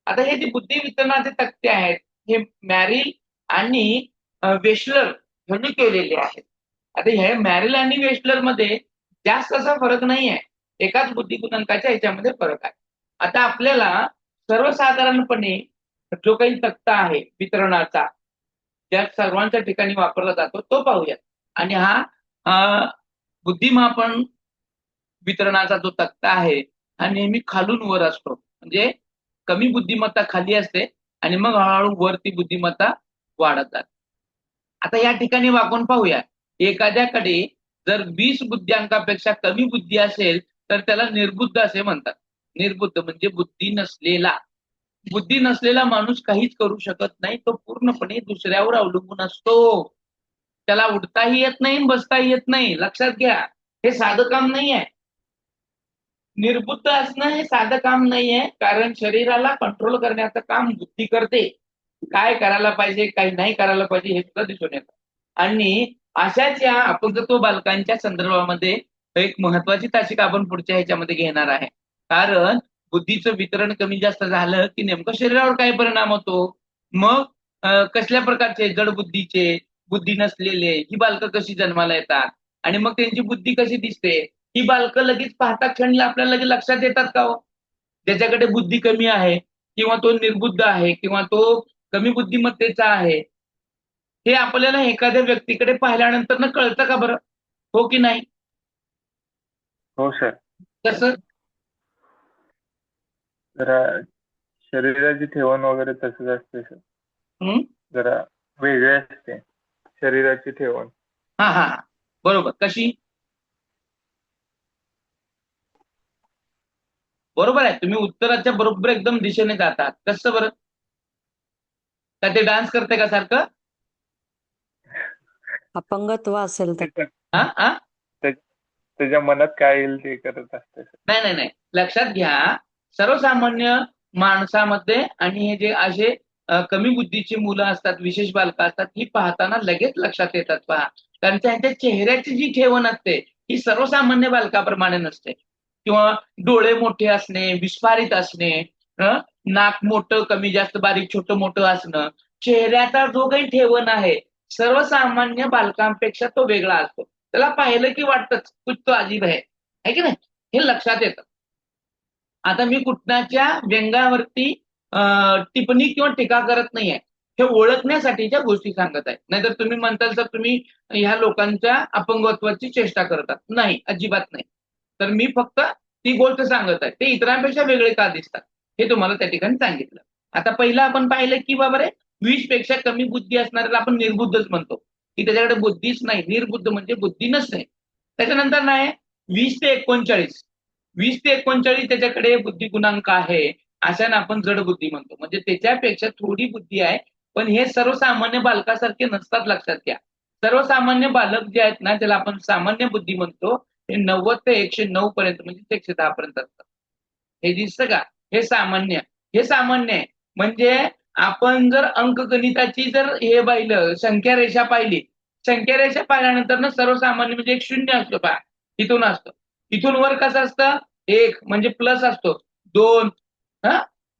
[SPEAKER 1] आता हे जे बुद्धी वितरणाचे तक्ते आहेत हे मॅरिल आणि वेशलर यांनी केलेले आहेत. आता हे मॅरिल आणि वेशलर मध्ये जास्त असा फरक नाही आहे, एकाच बुद्धिगुणांकाच्या ह्याच्यामध्ये फरक आहे. आता आपल्याला सर्वसाधारणपणे जो काही तक्ता आहे वितरणाचा ज्या सर्वांच्या ठिकाणी वापरला जातो तो पाहूयात. आणि हा बुद्धिमापन वितरणाचा जो तक्ता आहे हा नेहमी खालून वर असतो. म्हणजे कमी बुद्धिमत्ता खाली असते आणि मग हळूहळू वरती बुद्धिमत्ता वाढत जाते. आता या ठिकाणी वाकून पाहूया. एखाद्याकडे जर 20 बुद्ध्यांकापेक्षा कमी बुद्धी असेल तर त्याला निर्बुद्ध असे म्हणतात. निर्बुद्ध म्हणजे बुद्धी नसलेला. बुद्धी नसलेला माणूस काहीच करू शकत नाही, तो पूर्णपणे दुसऱ्यावर अवलंबून असतो. त्याला उठताही येत नाही, बसताही येत नाही. लक्षात घ्या, हे साधं काम नाही आहे. निर्बुद्ध असणं हे साधं काम नाहीये, कारण शरीराला कंट्रोल करण्याचं काम बुद्धी करते. काय करायला पाहिजे, काय नाही करायला पाहिजे हे सुद्धा दिसून येतं. आणि अशाच या अपंगत्व बालकांच्या संदर्भामध्ये एक महत्वाची तासिका आपण पुढच्या ह्याच्यामध्ये घेणार आहे. कारण बुद्धीचं वितरण कमी जास्त झालं की नेमकं शरीरावर काय परिणाम होतो, मग कसल्या प्रकारचे जड बुद्धीचे, बुद्धी नसलेले ही बालकं कशी जन्माला येतात आणि मग त्यांची बुद्धी कशी दिसते, ही बालकं लगेच पाहता क्षणी आपल्याला लगेच लक्षात येतात का हो? ज्याच्याकडे बुद्धी कमी आहे किंवा तो निर्बुद्ध आहे किंवा तो कमी बुद्धिमत्तेचा आहे, हे आपल्याला एखाद्या व्यक्तीकडे पाहिल्यानंतर न कळतं का बरं? हो की नाही?
[SPEAKER 3] हो सर.
[SPEAKER 1] कसं?
[SPEAKER 3] जरा शरीराची ठेवण वगैरे तसंच असते सर.
[SPEAKER 1] हं?
[SPEAKER 3] जरा वेगळे असते शरीराची ठेवण.
[SPEAKER 1] हा हा हा. बरोबर. कशी? बरोबर आहे, तुम्ही उत्तराच्या बरोबर एकदम दिशेने जातात. कसं बरं? का ते डान्स करते का सारखं?
[SPEAKER 4] अपंगत्व असेल तर
[SPEAKER 1] हा हा.
[SPEAKER 3] त्याच्या मनात काय येईल ते करत असते सर.
[SPEAKER 1] नाही नाही नाही, लक्षात घ्या, सर्वसामान्य माणसामध्ये आणि हे जे असे कमी बुद्धीची मुलं असतात, विशेष बालकं असतात, ही पाहताना लगेच लक्षात येतात पहा. कारण त्यांच्या चेहऱ्याची जी ठेवण असते ही सर्वसामान्य बालकाप्रमाणे नसते. किंवा डोळे मोठे असणे, विस्फारित असणे, नाक मोठं कमी जास्त बारीक छोटं मोठं असणं, चेहऱ्याचा जो काही ठेवण आहे सर्वसामान्य बालकांपेक्षा तो वेगळा असतो. त्याला पाहिलं की वाटतंच कुछ तो अजीब आहे की नाही, हे लक्षात येतं. आता मी कुठल्याच्या व्यंगावरती टिप्पणी किंवा टीका करत नाहीये, हे ओळखण्यासाठीच्या गोष्टी सांगत आहे. नाहीतर तुम्ही म्हणताल तर तुम्ही ह्या लोकांच्या अपंगत्वाची चेष्टा करतात. नाही, अजिबात नाही. तर मी फक्त ती गोष्ट सांगत आहे, ते इतरांपेक्षा वेगळे का दिसतात हे तुम्हाला त्या ठिकाणी सांगितलं. आता पहिलं आपण पाहिलं की बाबा रे 20 पेक्षा कमी बुद्धी असणाऱ्याला आपण निर्बुद्धच म्हणतो, की त्याच्याकडे बुद्धीच नाही. निर्बुद्ध म्हणजे बुद्धी नसणे. त्याच्यानंतर नाही 20 ते 39, 20 ते 39 त्याच्याकडे बुद्धी गुणांक आहे, अशाने आपण जड बुद्धी म्हणतो. म्हणजे त्याच्यापेक्षा थोडी बुद्धी आहे, पण हे सर्वसामान्य बालकासारखे नसतात. लक्षात घ्या, सर्वसामान्य बालक जे आहेत ना त्याला आपण सामान्य बुद्धी म्हणतो, हे 90 ते 109 पर्यंत म्हणजे 110 पर्यंत असतात. हे दिसतं का? हे सामान्य, हे सामान्य आहे. म्हणजे आपण जर अंकगणिताची जर हे पाहिलं, संख्या रेषा पाहिली, संख्या रेषा पाहिल्यानंतर ना सर्वसामान्य म्हणजे एक शून्य असतो पहा, इथून असतो. इथून वर कसं असतं, 1 म्हणजे प्लस असतो, 2 हा,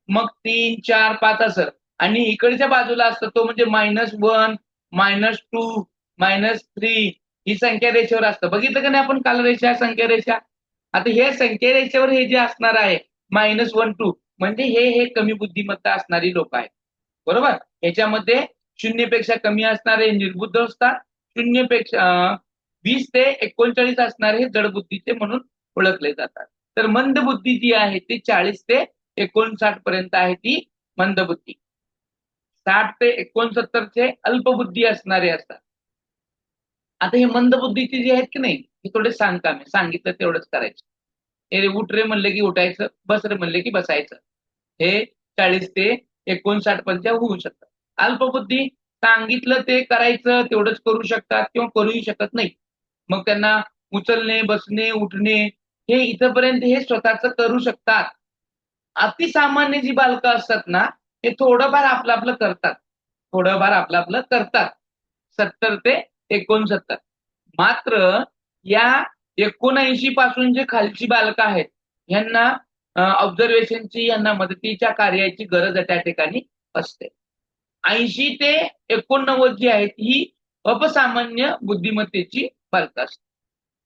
[SPEAKER 1] मग 3 4 5 असं, आणि इकडच्या बाजूला असतो तो म्हणजे -1 -2 -3 ही संख्या रेषेवर असतं. बघितलं का नाही आपण कालरेषा, संख्या रेषा? आता हे संख्या रेषेवर हे जे असणार आहे -1 2 म्हणजे हे कमी बुद्धिमत्ता असणारी लोक आहेत. बरोबर? ह्याच्यामध्ये 0 पेक्षा कमी असणारे निर्बुद्ध असतात, 0 पेक्षा 20 ते 39 असणारे हे जडबुद्धीचे म्हणून ओळखले जातात. तर मंदबुद्धी जी आहे ती 40 ते 59 पर्यंत आहे, ती मंदबुद्धी. 60 ते 69 चे अल्पबुद्धी असणारे असतात. आता हे मंदबुद्धीचे जे आहेत की नाही, हे थोडे सांगता, मी सांगितलं तेवढंच करायचं. हे उठ रे म्हणले की उठायचं, बस रे म्हणले की बसायचं. हे 40 ते 59 पर्यंत होऊ शकतं. अल्पबुद्धी सांगितलं ते करायचं तेवढंच करू शकतात किंवा करूही शकत नाही. मग त्यांना उचलणे, बसणे, उठणे हे इथपर्यंत हे स्वतःच करू शकतात. अतिसामान्य जी बालकं असतात ना, हे थोडंफार आपलं करतात. थोडंफार आपलं करतात. 70 ते 69. मात्र या 79 पासून जे खालची बालकं आहेत, ह्यांना ऑब्झर्वेशनची, यांना मदतीच्या कार्याची गरज त्या ठिकाणी असते. 80 ते 89 जी आहेत, ही अपसामान्य बुद्धिमत्तेची बालकं असतात.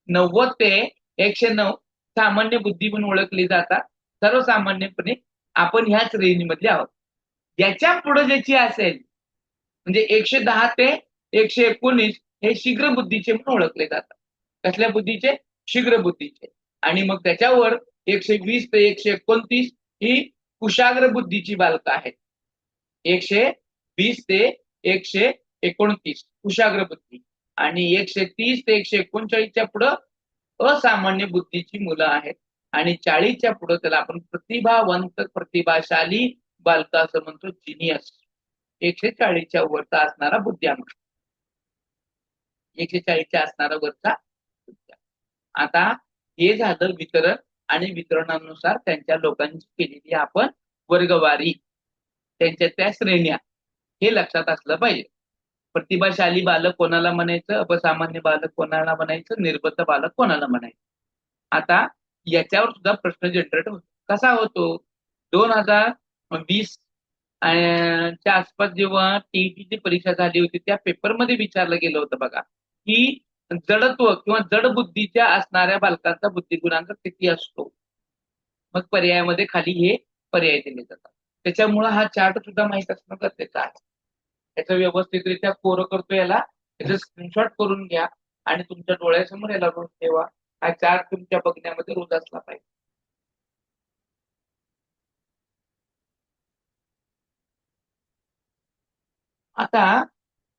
[SPEAKER 1] 90 ते 109 सामान्य बुद्धी म्हणून ओळखली जातात. सर्वसामान्यपणे आपण ह्याच रेंजमधले आहोत. याच्या पुढे ज्याची असेल म्हणजे 110 ते 119 हे शीघ्र बुद्धीचे म्हणून ओळखले जातात. कसल्या बुद्धीचे? शीघ्र बुद्धीचे. आणि मग त्याच्यावर 120 ते 129 ही कुशाग्र बुद्धीची बालकं आहेत. 120 ते 129 कुशाग्र बुद्धी आणि 130 ते 139च्या पुढं असामान्य बुद्धीची मुलं आहेत. आणि 40च्या पुढं त्याला आपण प्रतिभावंत, प्रतिभाशाली बालकं असं म्हणतो, जिनियस. 140च्या वरचा असणारा बुद्ध्यांक. 140च्या असणारा वरचा बुद्ध्यांक. आता हे झालं वितरण आणि वितरणानुसार त्यांच्या लोकांची केलेली आपण वर्गवारी, त्यांच्या त्या श्रेण्या, हे लक्षात असलं पाहिजे. प्रतिभाशाली बालक कोणाला म्हणायचं, अपसामान्य बालक कोणाला म्हणायचं, निर्बंध बालक कोणाला म्हणायचं. आता याच्यावर सुद्धा प्रश्न जनरेट होतो. कसा होतो? 2020 च्या आसपास जेव्हा टीईटीची परीक्षा झाली होती, त्या पेपरमध्ये विचारलं गेलं होतं बघा, की जडत्व किंवा जड बुद्धीच्या असणाऱ्या बालकांचा बुद्धिगुणांक किती असतो. मग पर्यायामध्ये खाली हे पर्याय दिले जातात. त्याच्यामुळं हा चार्ट सुद्धा माहित असणं गरजेचं आहे. त्याचं व्यवस्थितरित्या कोरं करतो, याला त्याचं स्क्रीनशॉट करून घ्या आणि तुमच्या डोळ्यासमोर याला रोज ठेवा. हा चार्ट तुमच्या बघण्यामध्ये रोज असला पाहिजे. आता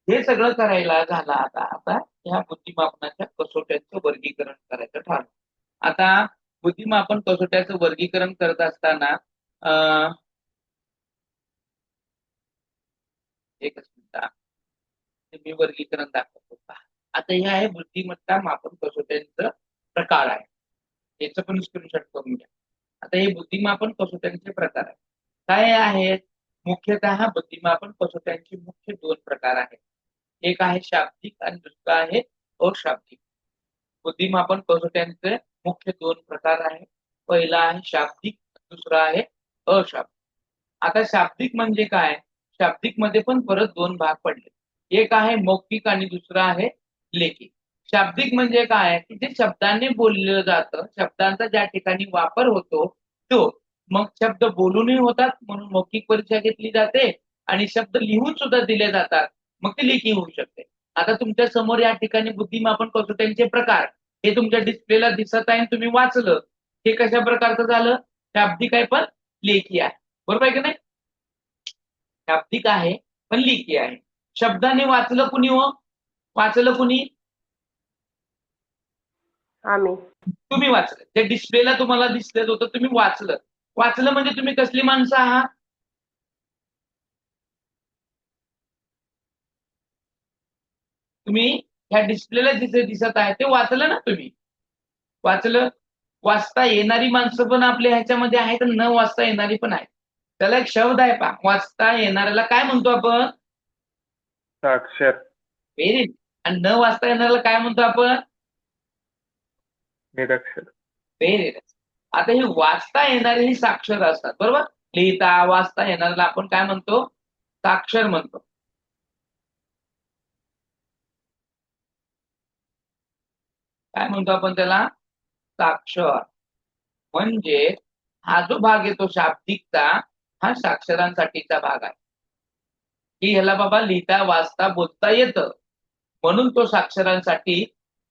[SPEAKER 1] हे सगळं करायला झालं. आता ह्या बुद्धिमापनाच्या कसोट्यांचं वर्गीकरण करायचं ठरलं. आता बुद्धिमापन कसोट्याचं वर्गीकरण करत असताना एकच मिनिट, मी वर्गीकरण दाखवतो. आता हे आहे बुद्धिमत्ता मापन कसोट्यांचं प्रकार आहे. याचं पण स्क्रीनशॉट करून घ्या. आता हे बुद्धिमापन कसोट्यांचे प्रकार आहेत. काय आहेत? मुख्यतः बुद्धिमापन कसोट्यांचे मुख्य 2 प्रकार आहेत. एक आहे शाब्दिक आणि दुसरा आहे अशाब्दिक. बुद्धिमापन कसोट्यांचे मुख्य 2 प्रकार आहेत. पहिला आहे शाब्दिक, दुसरा आहे अशाब्दिक. आता शाब्दिक म्हणजे काय? शाब्दिक मध्ये पण परत 2 भाग पडले. एक आहे मौखिक आणि दुसरा आहे लेखी. शाब्दिक म्हणजे काय? की जे शब्दांनी बोललं जातं, शब्दांचा ज्या ठिकाणी वापर होतो तो. मग शब्द बोलूनही होतात म्हणून मौखिक परीक्षा घेतली जाते आणि शब्द लिहून सुद्धा दिले जातात, मग ते लेखी होऊ शकते. आता तुमच्या समोर या ठिकाणी बुद्धिमापन कसोट्यांचे प्रकार हे तुमच्या डिस्प्लेला दिसत आहे, तुम्ही वाचलं. हे कशा प्रकारचं झालं? शाब्दिक आहे पण लेखी आहे. बरोबर आहे की नाही? शाब्दिक आहे पण लेखी आहे. शब्दाने वाचलं कुणी हो? वाचलं कुणी?
[SPEAKER 2] आम्ही.
[SPEAKER 1] तुम्ही वाचलं. ते डिस्प्लेला तुम्हाला दिसत होतं, तुम्ही वाचलं. वाचलं म्हणजे तुम्ही कसली माणसं आहात? तुम्ही ह्या डिस्प्लेला जिथे दिसत आहे ते वाचलं ना तुम्ही? वाचलं. वाचता येणारी माणसं पण आपल्या ह्याच्यामध्ये आहेत आणि न वाचता येणारी पण आहेत. त्याला एक शब्द आहे पहा, वाचता येणाऱ्याला काय म्हणतो आपण?
[SPEAKER 3] साक्षर.
[SPEAKER 1] व्हेरी. आणि न वाचता येणाऱ्याला काय म्हणतो आपण?
[SPEAKER 3] निरक्षर.
[SPEAKER 1] व्हेरी. आता हे वाचता येणारे ही साक्षर असतात, बरोबर? लिहिता वाचता येणाऱ्याला आपण काय म्हणतो? साक्षर म्हणतो. काय म्हणतो आपण त्याला? साक्षर. म्हणजे हा जो भाग येतो शाब्दिकचा, हा साक्षरांसाठीचा भाग आहे, की ह्याला बाबा लिहिता वाचता बोलता येतं, म्हणून तो साक्षरांसाठी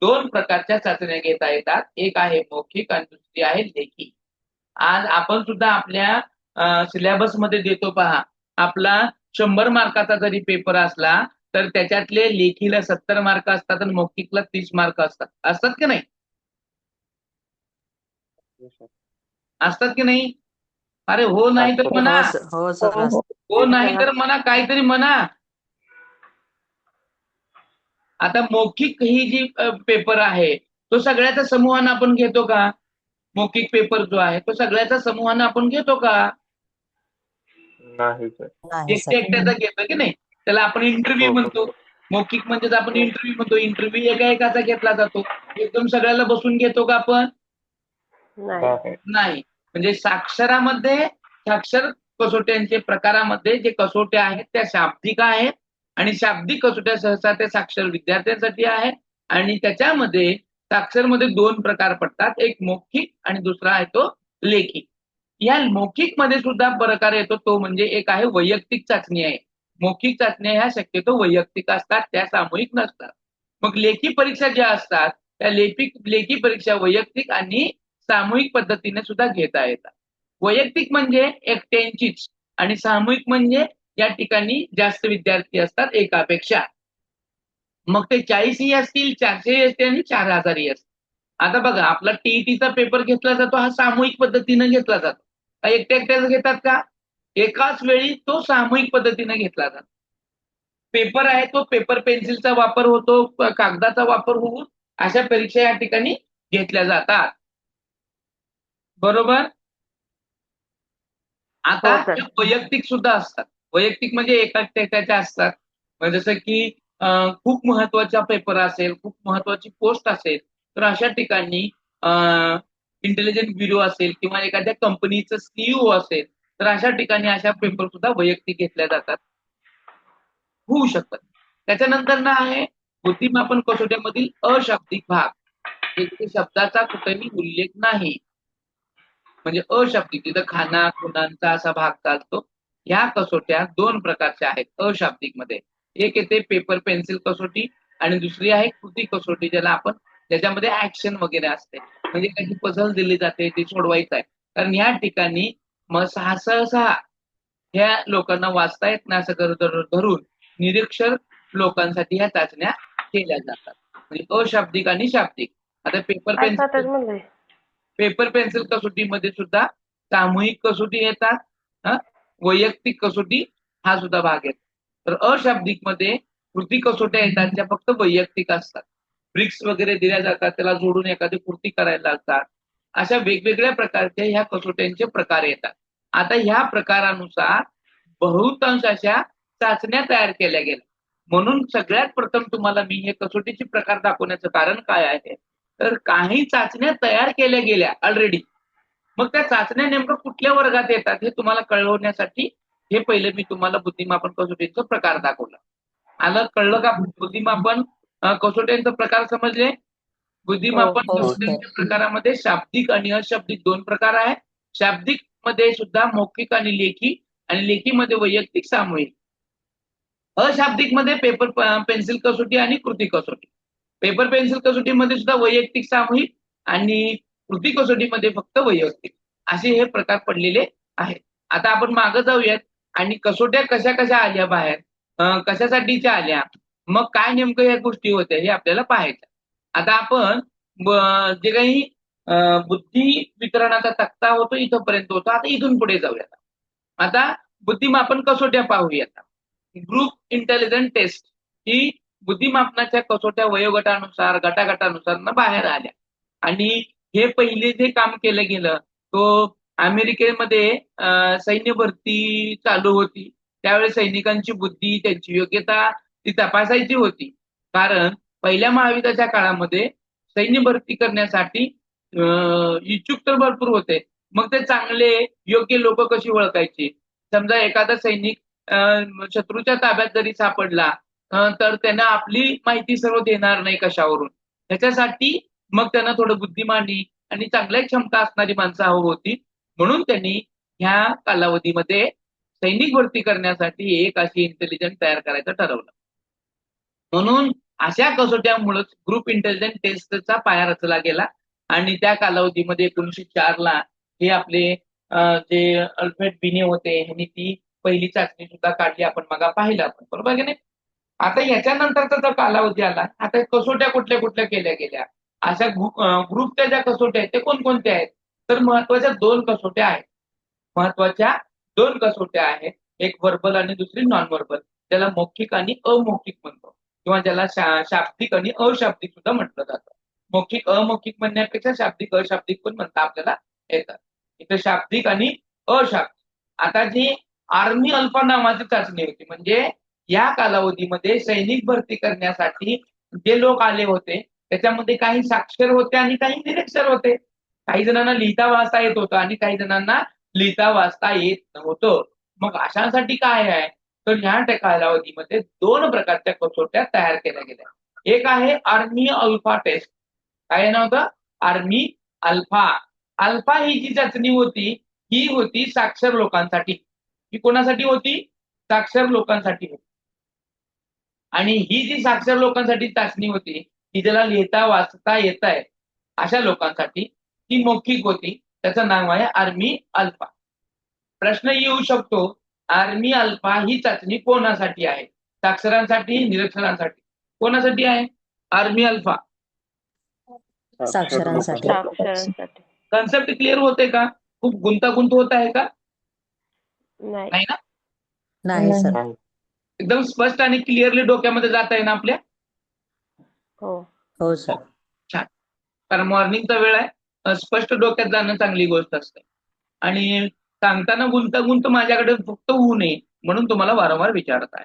[SPEAKER 1] 2 प्रकारच्या चाचण्या घेता येतात. एक आहे मौखिक आणि दुसरी आहे लेखी. आज आपण सुद्धा आपल्या सिलेबस मध्ये देतो पहा. आपला 100 मार्काचा जरी पेपर असला तर त्याच्यातले लेखीला 70 मार्क असतात आणि मौखिकला 30 मार्क असतात. असतात की नाही? असतात की नाही? अरे हो नाही तर म्हणा.
[SPEAKER 4] हो सर
[SPEAKER 1] हो नाही तर म्हणा, काहीतरी म्हणा. आता मौखिक ही जी पेपर आहे तो सगळ्याचा समूहानं आपण घेतो का? मौखिक पेपर जो आहे तो सगळ्याचा समूहानं आपण घेतो का?
[SPEAKER 3] नाही सर.
[SPEAKER 4] नाही
[SPEAKER 1] एकट्या
[SPEAKER 4] सर.
[SPEAKER 1] एकट्याचा घेतो की नाही? त्याला आपण इंटरव्ह्यू
[SPEAKER 3] हो हो
[SPEAKER 1] म्हणतो.
[SPEAKER 3] हो.
[SPEAKER 1] मौखिक म्हणजेच आपण इंटरव्ह्यू म्हणतो. इंटरव्ह्यू एका एकाचा घेतला जातो. एकदम सगळ्याला बसून घेतो का आपण?
[SPEAKER 2] नाही.
[SPEAKER 3] नाही.
[SPEAKER 1] नाही. म्हणजे साक्षर कसोट्यांचे प्रकारामध्ये जे कसोट्या आहेत त्या शाब्दिक आहेत आणि शाब्दिक कसोट्या सहसा त्या साक्षर विद्यार्थ्यांसाठी आहे आणि त्याच्यामध्ये साक्षरमध्ये 2 प्रकार पडतात. एक मौखिक आणि दुसरा आहे तो लेखी. या मौखिक मध्ये सुद्धा प्रकार येतो तो म्हणजे एक आहे वैयक्तिक चाचणी आहे. मौखिक चाचण्या ह्या शक्यतो वैयक्तिक असतात, त्या सामूहिक नसतात. मग लेखी परीक्षा ज्या असतात त्या लेखी परीक्षा वैयक्तिक आणि सामूहिक पद्धतीने सुद्धा घेता येतात. वैयक्तिक म्हणजे एकट्यांचीच आणि सामूहिक म्हणजे या ठिकाणी जास्त विद्यार्थी असतात एकापेक्षा. मग ते 40ही असतील, 400ही असतील आणि 4000ही असतील. आता बघा आपला टीईटीचा पेपर घेतला जातो हा सामूहिक पद्धतीने घेतला जातो. का एकट्या एकट्याच घेतात का? एकाच वेळी तो सामूहिक पद्धतीने घेतला जातो. पेपर आहे तो पेपर पेन्सिलचा वापर होतो, कागदाचा वापर होऊन अशा परीक्षा या ठिकाणी घेतल्या जातात. बरोबर? आता
[SPEAKER 2] हो सर.
[SPEAKER 1] हे वैयक्तिक सुद्धा असतात. वैयक्तिक म्हणजे एकाच्या असतात. म्हणजे जसं की खूप महत्त्वाचा पेपर असेल, खूप महत्त्वाची पोस्ट असेल, तर अशा ठिकाणी इंटेलिजन्स ब्युरो असेल किंवा एखाद्या कंपनीचं सीईओ असेल, तर अशा ठिकाणी अशा पेपर सुद्धा वैयक्तिक घेतल्या जातात. होऊ शकतात. त्याच्यानंतर ना आहे बुद्धिमापन कसोट्यामधील अशाब्दिक भाग. जिथे शब्दाचा कुठेही उल्लेख नाही. म्हणजे अशाब्दिक तिथं खाना, खुणांचा असा भाग चालतो. ह्या कसोट्या 2 प्रकारच्या आहेत अशाब्दिकमध्ये. एक येते पेपर पेन्सिल कसोटी आणि दुसरी आहे कृती कसोटी ज्याला आपण ज्याच्यामध्ये ॲक्शन वगैरे असते. म्हणजे काही पझल दिली जाते ते सोडवायचं आहे. कारण ह्या ठिकाणी मग सहसा ह्या लोकांना वाचता येत नाही असं धरून निरीक्षर लोकांसाठी ह्या चाचण्या केल्या जातात. म्हणजे अशाब्दिक आणि शाब्दिक. आता
[SPEAKER 2] अर्थातच म्हणले.
[SPEAKER 1] पेपर पेन्सिल कसोटीमध्ये सुद्धा सामूहिक कसोटी येतात, वैयक्तिक कसोटी हा सुद्धा भाग येतो. तर अशाब्दिक मध्ये कृती कसोट्या येतात ज्या फक्त वैयक्तिक असतात. ब्रिक्स वगैरे दिल्या जातात, त्याला जोडून एखादी कृती करायला लागतात. अशा वेगवेगळ्या प्रकारच्या ह्या कसोट्यांचे प्रकार येतात. आता ह्या प्रकारानुसार बहुतांश अशा चाचण्या तयार केल्या गेल्या. म्हणून सगळ्यात प्रथम तुम्हाला मी हे कसोटीचे प्रकार दाखवण्याचं कारण काय आहे? तर काही चाचण्या तयार केल्या गेल्या ऑलरेडी. मग त्या चाचण्या नेमकं कुठल्या वर्गात येतात हे तुम्हाला कळवण्यासाठी हे पहिले मी तुम्हाला बुद्धिमापन कसोटीचा प्रकार दाखवला. कळलं का? बुद्धिमापन कसोट्यांचे प्रकार समजले? बुद्धिमापन
[SPEAKER 4] हो
[SPEAKER 3] हो.
[SPEAKER 4] सर.
[SPEAKER 1] कसोट्यांच्या प्रकारामध्ये शाब्दिक आणि अशाब्दिक 2 प्रकार आहेत. शाब्दिक मध्ये सुद्धा मौखिक आणि लेखीमध्ये वैयक्तिक सामूहिक. अशाब्दिक मध्ये पेपर पेन्सिल कसोटी आणि कृती कसोटी. पेपर पेन्सिल कसोटीमध्ये सुद्धा वैयक्तिक सामूहिक आणि कृती कसोटीमध्ये फक्त वैयक्तिक असे हे प्रकार पडलेले आहेत. आता आपण मागे जाऊयात आणि कसोट्या कशा कशा आल्या बाहेर, कशासाठीच्या आल्या, मग काय नेमकं या गोष्टी होत्या हे आपल्याला पाहायचं. आता आपण जे काही बुद्धी वितरणाचा तक्ता होतो इथपर्यंत होता. आता इथून पुढे जाऊयात. आता बुद्धिमापन कसोट्या पाहूयात. ग्रुप इंटेलिजन्स टेस्ट ही बुद्धिमापनाच्या कसोट्या वयोगटानुसार गटागटानुसार बाहेर आल्या आणि हे पहिले जे काम केलं गेलं तो अमेरिकेमध्ये सैन्य भरती चालू होती. त्यावेळेस सैनिकांची बुद्धी त्यांची योग्यता ती तपासायची होती. कारण पहिल्या महायुद्धाच्या काळामध्ये सैन्य भरती करण्यासाठी इच्छुक तर भरपूर होते. मग ते चांगले योग्य लोक कशी ओळखायची? समजा एखादा सैनिक शत्रूच्या ताब्यात जरी सापडला तर त्यांना आपली माहिती सर्व देणार नाही कशावरून. त्याच्यासाठी मग त्यांना थोडं बुद्धिमानी आणि चांगल्या क्षमता असणारी माणसं हवी होती. म्हणून त्यांनी ह्या कालावधीमध्ये सैनिक भरती करण्यासाठी एक अशी इंटेलिजन्स तयार करायचं ठरवलं. म्हणून अशा कसोट्यामुळेच ग्रुप इंटेलिजन्स टेस्टचा पाया रचला गेला आणि त्या कालावधीमध्ये 1904 ला हे आपले जे अल्फ्रेड बिने होते ह्यांनी ती पहिली चाचणी सुद्धा काढली. आपण मग पाहिलं आपण, बरोबर की नाही? आता याच्यानंतरचा जो कालावधी आला, आता कसोट्या कुठल्या कुठल्या केल्या गेल्या, अशा ग्रुपच्या ज्या कसोट्या आहेत ते कोणकोणत्या आहेत? तर महत्वाच्या 2 कसोट्या आहेत. महत्वाच्या 2 कसोट्या आहेत. एक व्हर्बल आणि दुसरी नॉन व्हर्बल. त्याला मौखिक आणि अमौखिक म्हणतो. किंवा ज्याला शाब्दिक आणि अशाब्दिक सुद्धा म्हटलं जातं. मौखिक अमौखिक म्हणण्यापेक्षा शाब्दिक अशाब्दिक पण म्हणता आपल्याला येतात. इथं शाब्दिक आणि अशाब्दिक. आता जी आर्मी अल्फा नावाची चाचणी होती, म्हणजे या कालावधीमध्ये सैनिक भरती करण्यासाठी जे लोक आले होते त्याच्यामध्ये काही साक्षर होते आणि काही निरक्षर होते. काही जणांना लिहिता वाचता येत होतं आणि काही जणांना लिहिता वाचता येत नव्हतं. मग अशांसाठी काय आहे, तर ह्या कालावधीमध्ये 2 प्रकारच्या कसोट्या तयार केल्या गेल्या. एक आहे आर्मी अल्फा टेस्ट. काय नाव होतं? Army alpha. अल्फा ही जी चाचणी होती ही होती साक्षर लोकांसाठी. ही कोणासाठी होती? साक्षर लोकांसाठी होती. आणि ही जी साक्षर लोकांसाठी चाचणी होती ती ज्याला लिहिता वाचता येत आहे अशा लोकांसाठी ती मौखिक होती. त्याचं नाव आहे आर्मी अल्फा. प्रश्न येऊ शकतो, आर्मी अल्फा ही चाचणी कोणासाठी आहे? साक्षरांसाठी, निरक्षरांसाठी? कोणासाठी आहे आर्मी अल्फा?
[SPEAKER 4] साक्षरांसाठी.
[SPEAKER 2] साक्षरांसाठी.
[SPEAKER 1] कन्सेप्ट क्लिअर होते का? खूप गुंतागुंत होत आहे का?
[SPEAKER 2] नाही.
[SPEAKER 1] नाही ना?
[SPEAKER 4] नाही सर.
[SPEAKER 3] नाही.
[SPEAKER 1] एकदम स्पष्ट आणि क्लिअरली डोक्यामध्ये जात आहे ना आपल्या?
[SPEAKER 2] हो.
[SPEAKER 4] हो सर.
[SPEAKER 1] छान. कारण मॉर्निंगचा वेळ आहे, स्पष्ट डोक्यात जाणं चांगली गोष्ट असते. आणि सांगताना गुंतागुंत माझ्याकडे फक्त होऊ नये म्हणून तुम्हाला वारंवार विचारत आहे.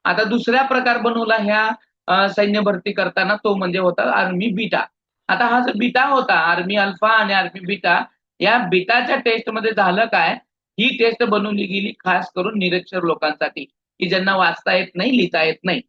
[SPEAKER 1] आता दुसरा प्रकार बनवला ह्या सैन्य भरती करताना, तो म्हणजे होता आर्मी बीटा. आता हा जो बीटा होता, आर्मी अल्फा आणि आर्मी बीटा, या बीटाच्या टेस्टमध्ये झालं काय, ही टेस्ट बनवली गेली खास करून निरक्षर लोकांसाठी, की ज्यांना वाचता येत नाही, लिहिता येत नाही.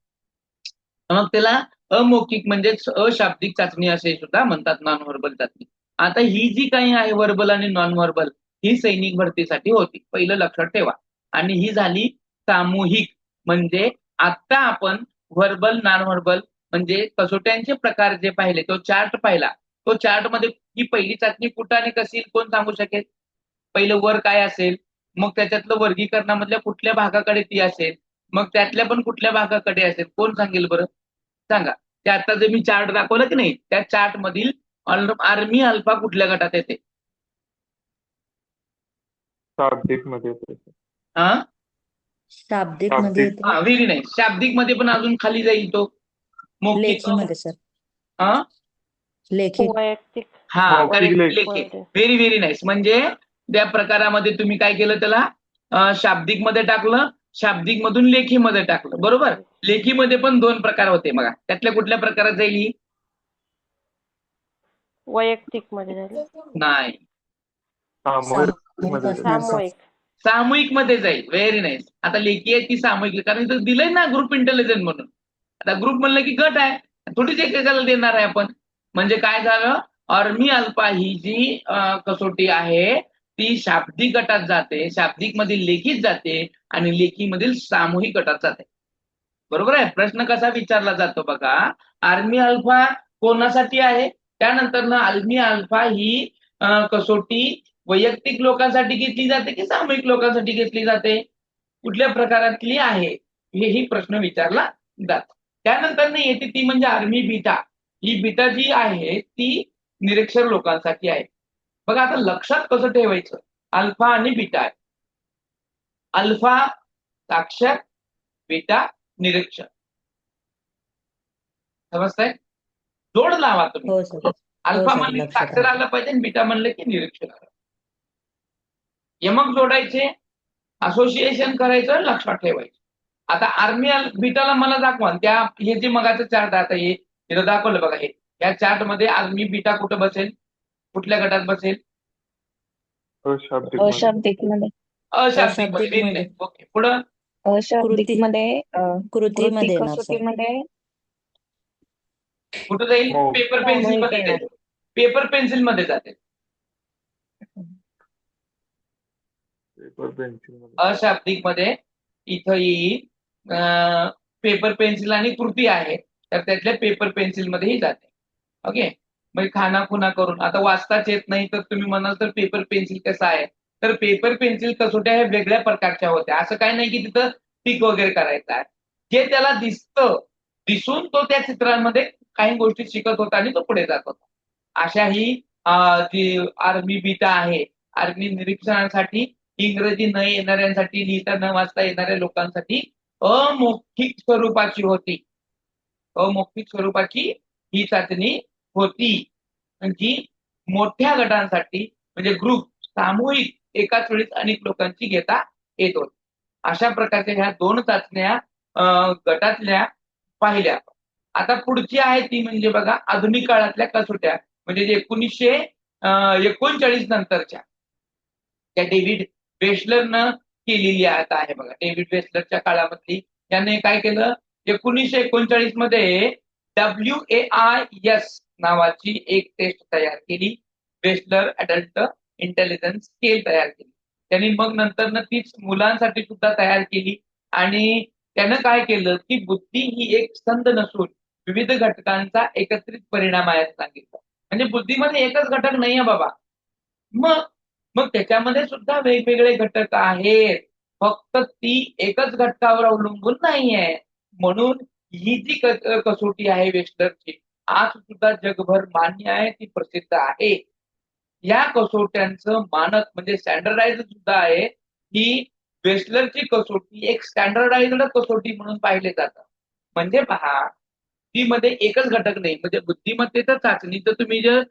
[SPEAKER 1] मग त्याला अमौखिक म्हणजेच अशाब्दिक चाचणी असे सुद्धा म्हणतात, नॉन व्हर्बल चाचणी. आता ही जी काही आहे व्हर्बल आणि नॉन व्हर्बल, ही सैनिक भरतीसाठी होती, पहिलं लक्षात ठेवा. आणि ही झाली सामूहिक. म्हणजे आता आपण व्हर्बल नॉन व्हर्बल म्हणजे कसोट्यांचे प्रकार जे पाहिले, तो चार्ट पाहिला. तो चार्ट मध्ये ही पहिली चाचणी कुठं आणि कशी कोण सांगू शकेल? पहिलं वर काय असेल, मग त्याच्यातलं वर्गीकरणामधल्या कुठल्या भागाकडे ती असेल, मग त्यातल्या पण कुठल्या भागाकडे असेल, कोण सांगेल बरं? सांगा. ते आता जे मी चार्ट दाखवलं की नाही, त्या चार्ट मधील आर्मी अल्फा कुठल्या गटात येते?
[SPEAKER 3] शाब्दिक मध्ये येते.
[SPEAKER 1] हा,
[SPEAKER 4] शाब्दिक मध्ये
[SPEAKER 3] शाब्दिक.
[SPEAKER 4] येते.
[SPEAKER 1] व्हेरी नाही. शाब्दिक मध्ये पण अजून खाली जाईल तो. मौखिक.
[SPEAKER 4] लेखी मध्ये सर.
[SPEAKER 1] हा,
[SPEAKER 4] लेखी.
[SPEAKER 2] वैयक्तिक.
[SPEAKER 1] हा,
[SPEAKER 3] मौखिक
[SPEAKER 1] करेक्ट.
[SPEAKER 3] लेखी.
[SPEAKER 1] लेखी. Very very nice. म्हणजे त्या प्रकारामध्ये तुम्ही काय केलं, त्याला शाब्दिक मध्ये टाकलं, शाब्दिक मधून लेखी मध्ये टाकलं. बरोबर. लेखी मध्ये पण 2 प्रकार होते बघा. त्यातल्या कुठल्या प्रकारात जाईल ही?
[SPEAKER 2] वैयक्तिक मध्ये झालं.
[SPEAKER 1] नाही,
[SPEAKER 3] सामूहिक मध्ये येते.
[SPEAKER 2] सामूहिक.
[SPEAKER 1] सामूहिक मध्ये जाईल. Very nice. आता लेखी आहे ती सामूहिक, कारण इथं दिलंय ना ग्रुप इंटेलिजन्स म्हणून. आता ग्रुप म्हणलं की गट आहे, थोडीच एकेकाला देणार आहे आपण. म्हणजे काय झालं, आर्मी अल्फा ही जी कसोटी आहे ती शाब्दिक गटात जाते, शाब्दिक मधील लेखीत जाते आणि लेखी मधील सामूहिक गटात जाते. बरोबर आहे. प्रश्न कसा विचारला जातो बघा, आर्मी अल्फा कोणासाठी आहे, त्यानंतर आर्मी अल्फा ही कसोटी वैयक्तिक लोकांसाठी घेतली जाते की सामूहिक लोकांसाठी घेतली जाते, कुठल्या प्रकारातली आहे, हेही प्रश्न विचारला जातो. त्यानंतर येते ती म्हणजे आर्मी बीटा. ही बीटा जी आहे ती निरक्षर लोकांसाठी आहे. बघा आता लक्षात कसं ठेवायचं, अल्फा आणि बीटा आहे. अल्फा साक्षर, बीटा निरीक्षर. समजतंय? जोड लावा तुम्ही.
[SPEAKER 4] हो सर.
[SPEAKER 1] अल्फा
[SPEAKER 4] सर,
[SPEAKER 1] म्हणले की
[SPEAKER 4] लक्षात
[SPEAKER 1] साक्षर
[SPEAKER 4] आलं.
[SPEAKER 1] आलं पाहिजे आणि बीटा म्हणलं की निरीक्षर आलं. यमक जोडायचे, असोसिएशन करायचं, लक्षात ठेवायचं. आता आर्मी बीटाला मला दाखवा, त्या हे जे मगाचं चार्ट आता हे तिथं दाखवलं बघा, हे या चार्ट मध्ये आर्मी बीटा कुठं बसेल, कुठल्या गटात बसेल?
[SPEAKER 3] अशाब्दिक मध्ये.
[SPEAKER 5] अशाब्दिक मध्ये.
[SPEAKER 1] अशाब्दिक मध्ये.
[SPEAKER 4] अशाब्दिक
[SPEAKER 1] व्हेरी
[SPEAKER 4] मध्ये.
[SPEAKER 1] नाईस. ओके, पुढं
[SPEAKER 5] अशाब्दिक
[SPEAKER 4] कृती.
[SPEAKER 5] मध्ये
[SPEAKER 4] कृती मध्ये
[SPEAKER 5] कृती
[SPEAKER 4] येणार सर.
[SPEAKER 5] कसोटीमध्ये
[SPEAKER 1] कुठं जाईल?
[SPEAKER 5] हो,
[SPEAKER 1] पेपर पेन्सिल
[SPEAKER 5] सामूहिक
[SPEAKER 1] मध्ये
[SPEAKER 5] येणार.
[SPEAKER 1] जाईल. पेपर पेन्सिल मध्ये जाते.
[SPEAKER 3] पेपर पेन्सिल मध्ये.
[SPEAKER 1] अशाब्दिक मध्ये इथं येईल पेपर पेन्सिल आणि कृती आहे, तर त्यातल्या पेपर पेन्सिल मध्येही जाते. ओके. मग खाना खुना करून आता वाचताच येत नाही तर तुम्ही म्हणाल तर पेपर पेन्सिल कसं आहे, तर पेपर पेन्सिल कसोट्या ह्या वेगळ्या प्रकारच्या होत्या. असं काही नाही की तिथं टिक वगैरे करायचं आहे. जे त्याला दिसतं, दिसून तो त्या चित्रांमध्ये काही गोष्टी शिकत होता आणि तो पुढे जात होता. अशा ही जी आर्मी बीटा आहे, आर्मी निरीक्षणासाठी, इंग्रजी न येणाऱ्यांसाठी, लिहिता न वाचता येणाऱ्या लोकांसाठी अमौखिक स्वरूपाची होती. अमौखिक स्वरूपाची ही चाचणी होती, जी मोठ्या गटांसाठी म्हणजे ग्रुप सामूहिक एकाच वेळीच अनेक लोकांची घेता येत होती. अशा प्रकारच्या ह्या 2 चाचण्या गटातल्या पाहिल्या. आता पुढची आहे ती म्हणजे बघा आधुनिक काळातल्या कसोट्या म्हणजे जे 1939 नंतरच्या त्या डेव्हिड वेशलरनं केलेली आता आहे बघा. डेव्हिड वेसलरच्या काळामधली त्याने काय केलं 1939 मध्ये WAIS नावाची एक टेस्ट तयार केली. वेसलर अडल्ट इंटेलिजन्स स्केल तयार केली. त्यांनी मग नंतर तीच मुलांसाठी सुद्धा तयार केली आणि त्यानं काय केलं की बुद्धी ही एक संद नसून विविध घटकांचा एकत्रित परिणाम आहे असं सांगितलं. म्हणजे बुद्धीमध्ये एकच घटक नाहीये बाबा. मग मग त्याच्यामध्ये सुद्धा वेगवेगळे घटक आहेत. फक्त ती एकच घटकावर अवलंबून नाहीये. म्हणून ही जी कसोटी आहे वेस्टरची आज सुद्धा जगभर मान्य आहे, ती प्रसिद्ध आहे. या कसोट्यांचं मानक म्हणजे स्टँडर्डाइज सुद्धा आहे की वेस्लरची कसोटी एक स्टँडर्डाइज्ड कसोटी म्हणून पाहिले जातं. म्हणजे पहा ती मध्ये एकच घटक नाही. म्हणजे बुद्धिमत्तेच्या चाचणीचं तुम्ही जर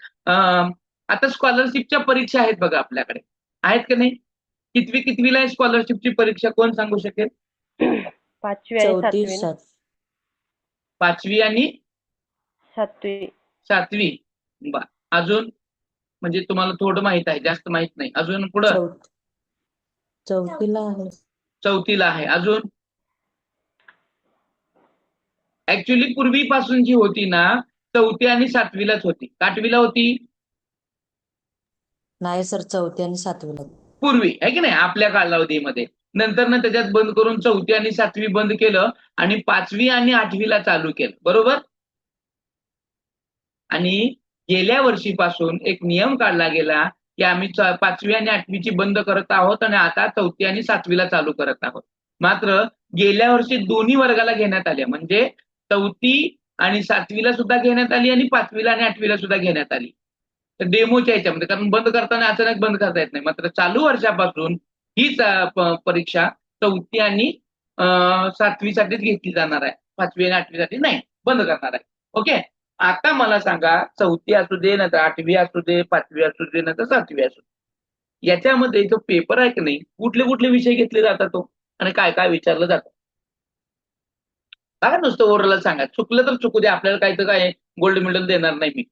[SPEAKER 1] आता स्कॉलरशिपच्या परीक्षा आहेत बघा आपल्याकडे आहेत का नाही. कितवीला आहे स्कॉलरशिपची परीक्षा कोण सांगू शकेल?
[SPEAKER 2] 5वी आणि 7वी
[SPEAKER 1] 5वी आणि
[SPEAKER 2] 7वी.
[SPEAKER 1] बा अजून म्हणजे तुम्हाला थोडं माहित आहे, जास्त माहित नाही. अजून पुढं
[SPEAKER 4] 4थीला आहे.
[SPEAKER 1] 4थीला आहे. अजून ऍक्च्युली पूर्वीपासून जी होती ना 4थी आणि 7वीलाच होती. 8वीला होती
[SPEAKER 4] नाही सर, 4थी आणि 7वीला.
[SPEAKER 1] पूर्वी आहे की नाही आपल्या कालावधीमध्ये. नंतर त्याच्यात बंद करून 4थी आणि 7वी बंद केलं आणि 5वी आणि 8वीला चालू केलं. बरोबर. आणि गेल्या वर्षीपासून एक नियम काढला गेला की आम्ही 5वी आणि 8वीची बंद करत आहोत आणि आता 4थी आणि 7वीला चालू करत आहोत. मात्र गेल्या वर्षी दोन्ही वर्गाला घेण्यात आले. म्हणजे 4थी आणि 7वीला सुद्धा घेण्यात आली आणि 5वीला आणि 8वीला सुद्धा घेण्यात आली. तर डेमोच्या ह्याच्यामध्ये, कारण बंद करताना अचानक बंद करता येत नाही. मात्र चालू वर्षापासून हीच परीक्षा 4थी आणि 7वीसाठीच घेतली जाणार आहे. 5वी आणि 8वीसाठी नाही, बंद करणार आहे. ओके. आता मला सांगा 4थी असू दे ना तर 8वी असू दे, 5वी असू दे ना तर 7वी असू दे, याच्यामध्ये जो पेपर आहे की नाही कुठले कुठले विषय घेतले जातात तो आणि काय काय विचारलं जातं बघा. नुसतं ओव्हरऑल सांगा. चुकलं तर चुकू दे, आपल्याला काय तर काय गोल्ड मेडल देणार नाही मी.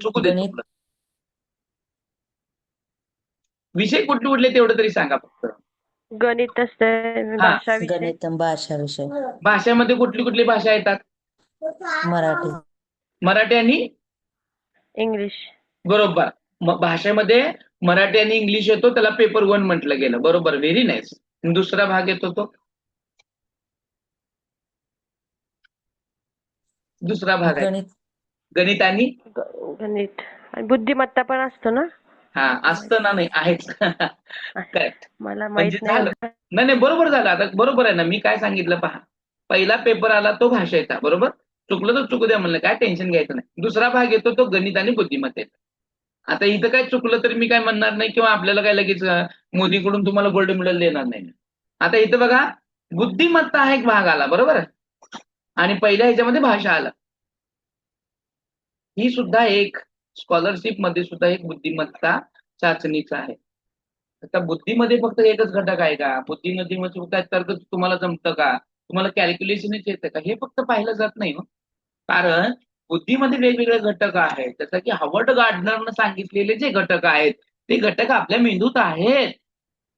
[SPEAKER 1] चुकू दे
[SPEAKER 4] गणित.
[SPEAKER 1] चुकलं. विषय कुठले कुठले तेवढं तरी सांगा फक्त.
[SPEAKER 2] गणित असते, भाषा विषय,
[SPEAKER 4] गणित, भाषा विषय,
[SPEAKER 1] भाषेमध्ये कुठली कुठली भाषा येतात? मराठी आणि
[SPEAKER 2] इंग्लिश.
[SPEAKER 1] बरोबर. भाषेमध्ये मराठी आणि इंग्लिश येतो, त्याला पेपर 1 म्हटलं गेलं. बरोबर. Very nice. दुसरा भाग येतो तो दुसरा भाग आहे गणित आणि
[SPEAKER 2] गणित आणि बुद्धिमत्ता पण असतो ना.
[SPEAKER 1] हा असतं ना. नाही आहेच. करेक्ट.
[SPEAKER 2] मला
[SPEAKER 1] म्हणजे
[SPEAKER 2] माहित
[SPEAKER 1] झालं.
[SPEAKER 2] नाही.
[SPEAKER 1] नाही बरोबर झालं. आता बरोबर आहे ना. मी काय सांगितलं पहा. पहिला पेपर आला तो भाषेचा. बरोबर. चुकलं तर चुकू द्या म्हणलं, काय टेन्शन घ्यायचं नाही. दुसरा भाग येतो तो गणित आणि बुद्धिमत्तेचा. आता इथं काय चुकलं तरी मी काय म्हणणार नाही किंवा आपल्याला काय लगेच मोदीकडून तुम्हाला गोल्ड मेडल देणार नाही. आता इथं बघा बुद्धिमत्ता हा एक भाग आला. बरोबर. आणि पहिल्या ह्याच्यामध्ये भाषा आला. ही सुद्धा एक स्कॉलरशिप मध्ये सुद्धा एक बुद्धिमत्ता चाचणीच आहे. आता बुद्धीमध्ये फक्त एकच घटक आहे का? बुद्धीमध्ये सुद्धा तर्क तुम्हाला जमतं का? तुम्हाला कॅल्क्युलेशनच येतं का? हे फक्त पाहिलं जात नाही. कारण बुद्धीमध्ये वेगवेगळे घटक आहेत. जसं की हार्वर्ड गार्डनरनं सांगितलेले जे घटक आहेत ते घटक आपल्या मेंदूत आहेत.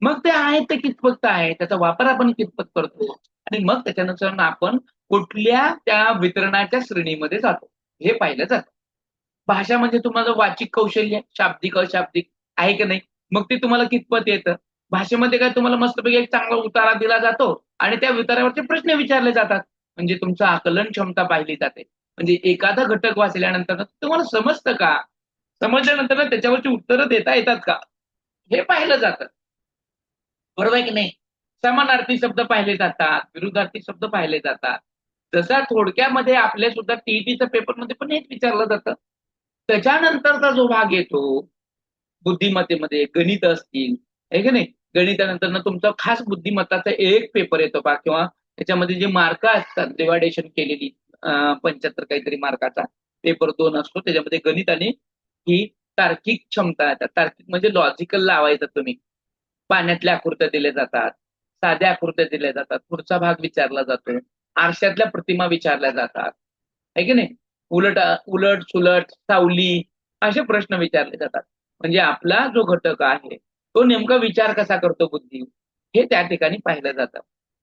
[SPEAKER 1] मग ते आहेत ते कितपत आहे, त्याचा वापर आपण कितपत करतो आणि मग त्याच्यानुसार आपण कुठल्या त्या वितरणाच्या श्रेणीमध्ये जातो हे पाहिलं जातं. भाषा म्हणजे तुम्हाला वाचिक कौशल्य, शाब्दिक अशाब्दिक आहे की नाही, मग ते तुम्हाला कितपत येतं. भाषेमध्ये काय तुम्हाला मस्तपैकी एक चांगला उतारा दिला जातो आणि त्या उतारावरचे प्रश्न विचारले जातात. म्हणजे तुमचं आकलन क्षमता पाहिली जाते. म्हणजे एखादा घटक वाचल्यानंतर तुम्हाला समजतं का, समजल्यानंतर त्याच्यावरची उत्तरं देता येतात का हे पाहिलं जातं. बरोबर आहे की नाही. समानार्थी शब्द पाहिले जातात, विरुद्धार्थी शब्द पाहिले जातात. तसा थोडक्यामध्ये आपल्या सुद्धा टीईटीच्या पेपरमध्ये पण हेच विचारलं जातं. त्याच्यानंतरचा जो भाग येतो बुद्धिमत्तेमध्ये गणित असतील आहे की नाही. गणितानंतर तुमचा खास बुद्धिमत्ताचा एक पेपर येतो पहा किंवा त्याच्यामध्ये जे मार्क असतात डिवायडेशन केलेली 75 काहीतरी मार्काचा पेपर 2 असतो. त्याच्यामध्ये गणित आणि ही तार्किक क्षमता येतात. तार्किक म्हणजे लॉजिकल लावायचं तुम्ही. पाण्यातल्या आकृत्या दिल्या जातात, साध्या आकृत्या दिल्या जातात, पुढचा भाग विचारला जातो, आरशातल्या प्रतिमा विचारल्या जातात, आहे की नाही. उलट उलट सुलट सावली असे प्रश्न विचारले जातात. म्हणजे आपला जो घटक आहे तो नेमका विचार कसा करतो बुद्धी, हे त्या ठिकाणी पाहिलं जातं.